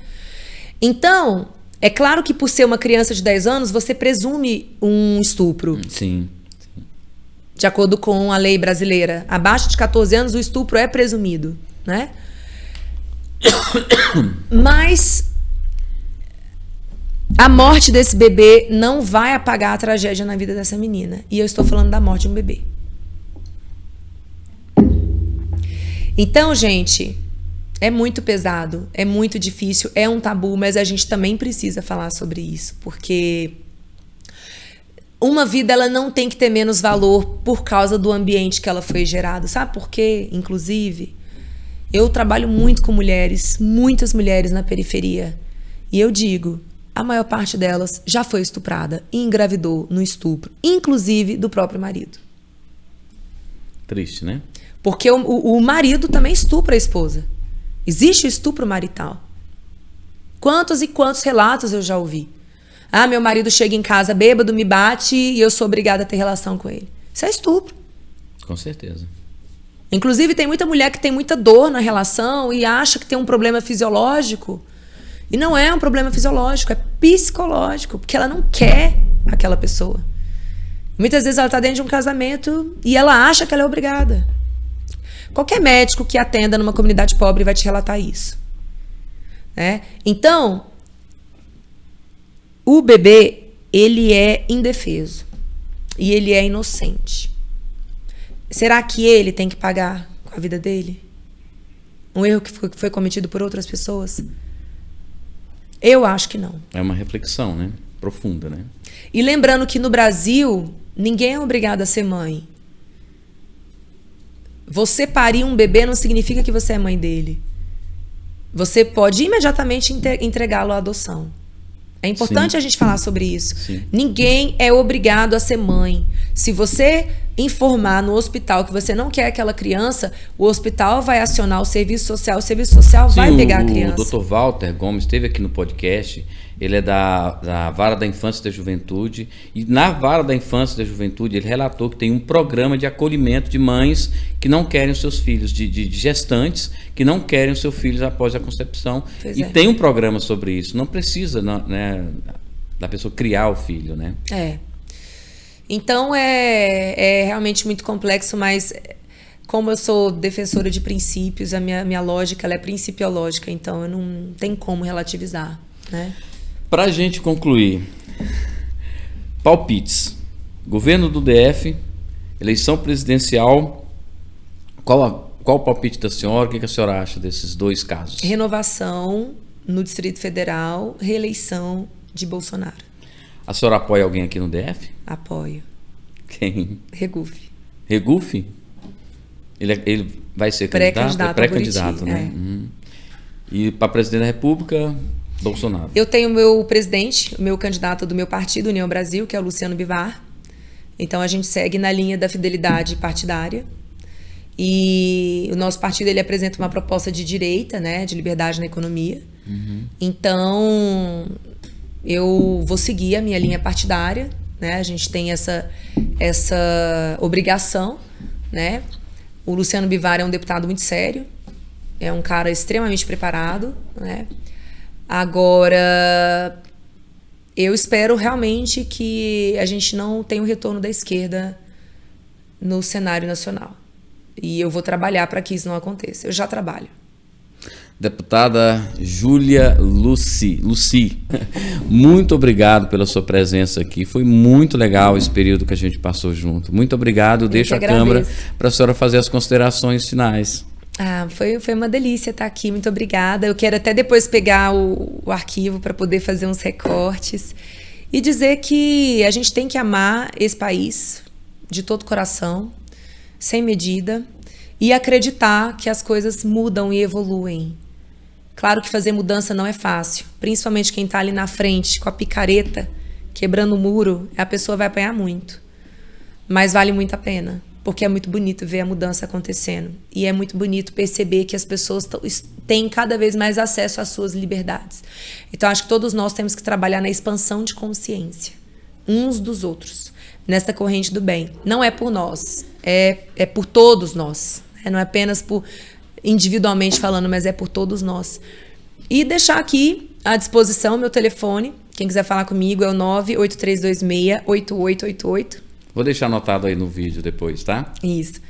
Então, é claro que por ser uma criança de 10 anos, você presume um estupro. Sim. De acordo com a lei brasileira. Abaixo de 14 anos, o estupro é presumido, né? Mas a morte desse bebê não vai apagar a tragédia na vida dessa menina. E eu estou falando da morte de um bebê. Então, gente, é muito pesado, é muito difícil, é um tabu, mas a gente também precisa falar sobre isso, porque uma vida ela não tem que ter menos valor por causa do ambiente que ela foi gerada. Sabe por quê? Inclusive, eu trabalho muito com mulheres, muitas mulheres na periferia, e eu digo, a maior parte delas já foi estuprada e engravidou no estupro, inclusive do próprio marido. Triste, né? Porque o marido também estupra a esposa. Existe o estupro marital. Quantos e quantos relatos eu já ouvi? Ah, meu marido chega em casa bêbado, me bate e eu sou obrigada a ter relação com ele. Isso é estupro. Com certeza. Inclusive, tem muita mulher que tem muita dor na relação e acha que tem um problema fisiológico. E não é um problema fisiológico, é psicológico, porque ela não quer aquela pessoa. Muitas vezes ela está dentro de um casamento e ela acha que ela é obrigada. Qualquer médico que atenda numa comunidade pobre vai te relatar isso, né? Então, o bebê, ele é indefeso e ele é inocente. Será que ele tem que pagar com a vida dele? Um erro que foi cometido por outras pessoas? Eu acho que não. É uma reflexão, né? Profunda, né? E lembrando que no Brasil, ninguém é obrigado a ser mãe. Você parir um bebê não significa que você é mãe dele. Você pode imediatamente entregá-lo à adoção. É importante a gente falar sobre isso. Sim. Ninguém é obrigado a ser mãe. Se você informar no hospital que você não quer aquela criança, o hospital vai acionar o serviço social vai pegar a criança. O Dr. Walter Gomes esteve aqui no podcast. Ele é da Vara da Infância e da Juventude. E na Vara da Infância e da Juventude, ele relatou que tem um programa de acolhimento de mães que não querem os seus filhos, de gestantes que não querem os seus filhos após a concepção. Tem um programa sobre isso. Não precisa, né, da pessoa criar o filho, né? Então, é realmente muito complexo, mas como eu sou defensora de princípios, a minha lógica ela é principiológica, então eu não tenho como relativizar, né? Para a gente concluir, palpites. Governo do DF, eleição presidencial, qual o palpite da senhora? O que a senhora acha desses dois casos? Renovação no Distrito Federal, reeleição de Bolsonaro. A senhora apoia alguém aqui no DF? Apoio. Quem? Regufe. Regufe? Ele vai ser candidato? Pré-candidato, né? E para presidente da República, Bolsonaro. Eu tenho o meu presidente, o meu candidato do meu partido, União Brasil, que é o Luciano Bivar. Então a gente segue na linha da fidelidade partidária. E o nosso partido ele apresenta uma proposta de direita, né, de liberdade na economia. Então eu vou seguir a minha linha partidária, né? A gente tem essa obrigação, né? O Luciano Bivar é um deputado muito sério, é um cara extremamente preparado, né? Agora, eu espero realmente que a gente não tenha o retorno da esquerda no cenário nacional. E eu vou trabalhar para que isso não aconteça. Eu já trabalho. Deputada Júlia Lucy, muito obrigado pela sua presença aqui. Foi muito legal esse período que a gente passou junto. Muito obrigado. Eu deixo a câmera para a senhora fazer as considerações finais. Foi uma delícia estar aqui. Muito obrigada. Eu quero até depois pegar o arquivo para poder fazer uns recortes e dizer que a gente tem que amar esse país de todo o coração, sem medida, e acreditar que as coisas mudam e evoluem. Claro que fazer mudança não é fácil, principalmente quem está ali na frente com a picareta, quebrando o muro, a pessoa vai apanhar muito. Mas vale muito a pena. porque é muito bonito ver a mudança acontecendo. E é muito bonito perceber que as pessoas têm cada vez mais acesso às suas liberdades. Então, acho que todos nós temos que trabalhar na expansão de consciência, uns dos outros, nessa corrente do bem. Não é por nós, é por todos nós. Não é apenas por individualmente falando, mas é por todos nós. E deixar aqui à disposição meu telefone. Quem quiser falar comigo é o 98326-8888. Vou deixar anotado aí no vídeo depois, tá? Isso.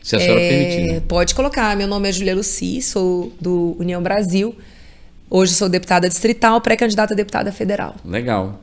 Se a senhora permitir. Né? Pode colocar. Meu nome é Julia Lucy, sou do União Brasil. Hoje sou deputada distrital, pré-candidata a deputada federal. Legal.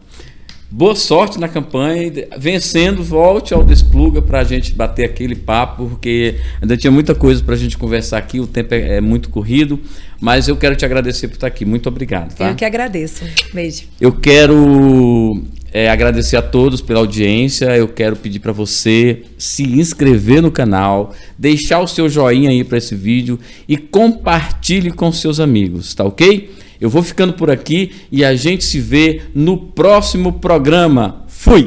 Boa sorte na campanha. Vencendo, volte ao Despluga para a gente bater aquele papo, porque ainda tinha muita coisa para a gente conversar aqui. O tempo é muito corrido, mas eu quero te agradecer por estar aqui. Muito obrigado. Tá? Eu que agradeço. Beijo. Eu quero agradecer a todos pela audiência. Eu quero pedir para você se inscrever no canal, deixar o seu joinha aí para esse vídeo e compartilhe com seus amigos, tá ok? Eu vou ficando por aqui e a gente se vê no próximo programa. Fui!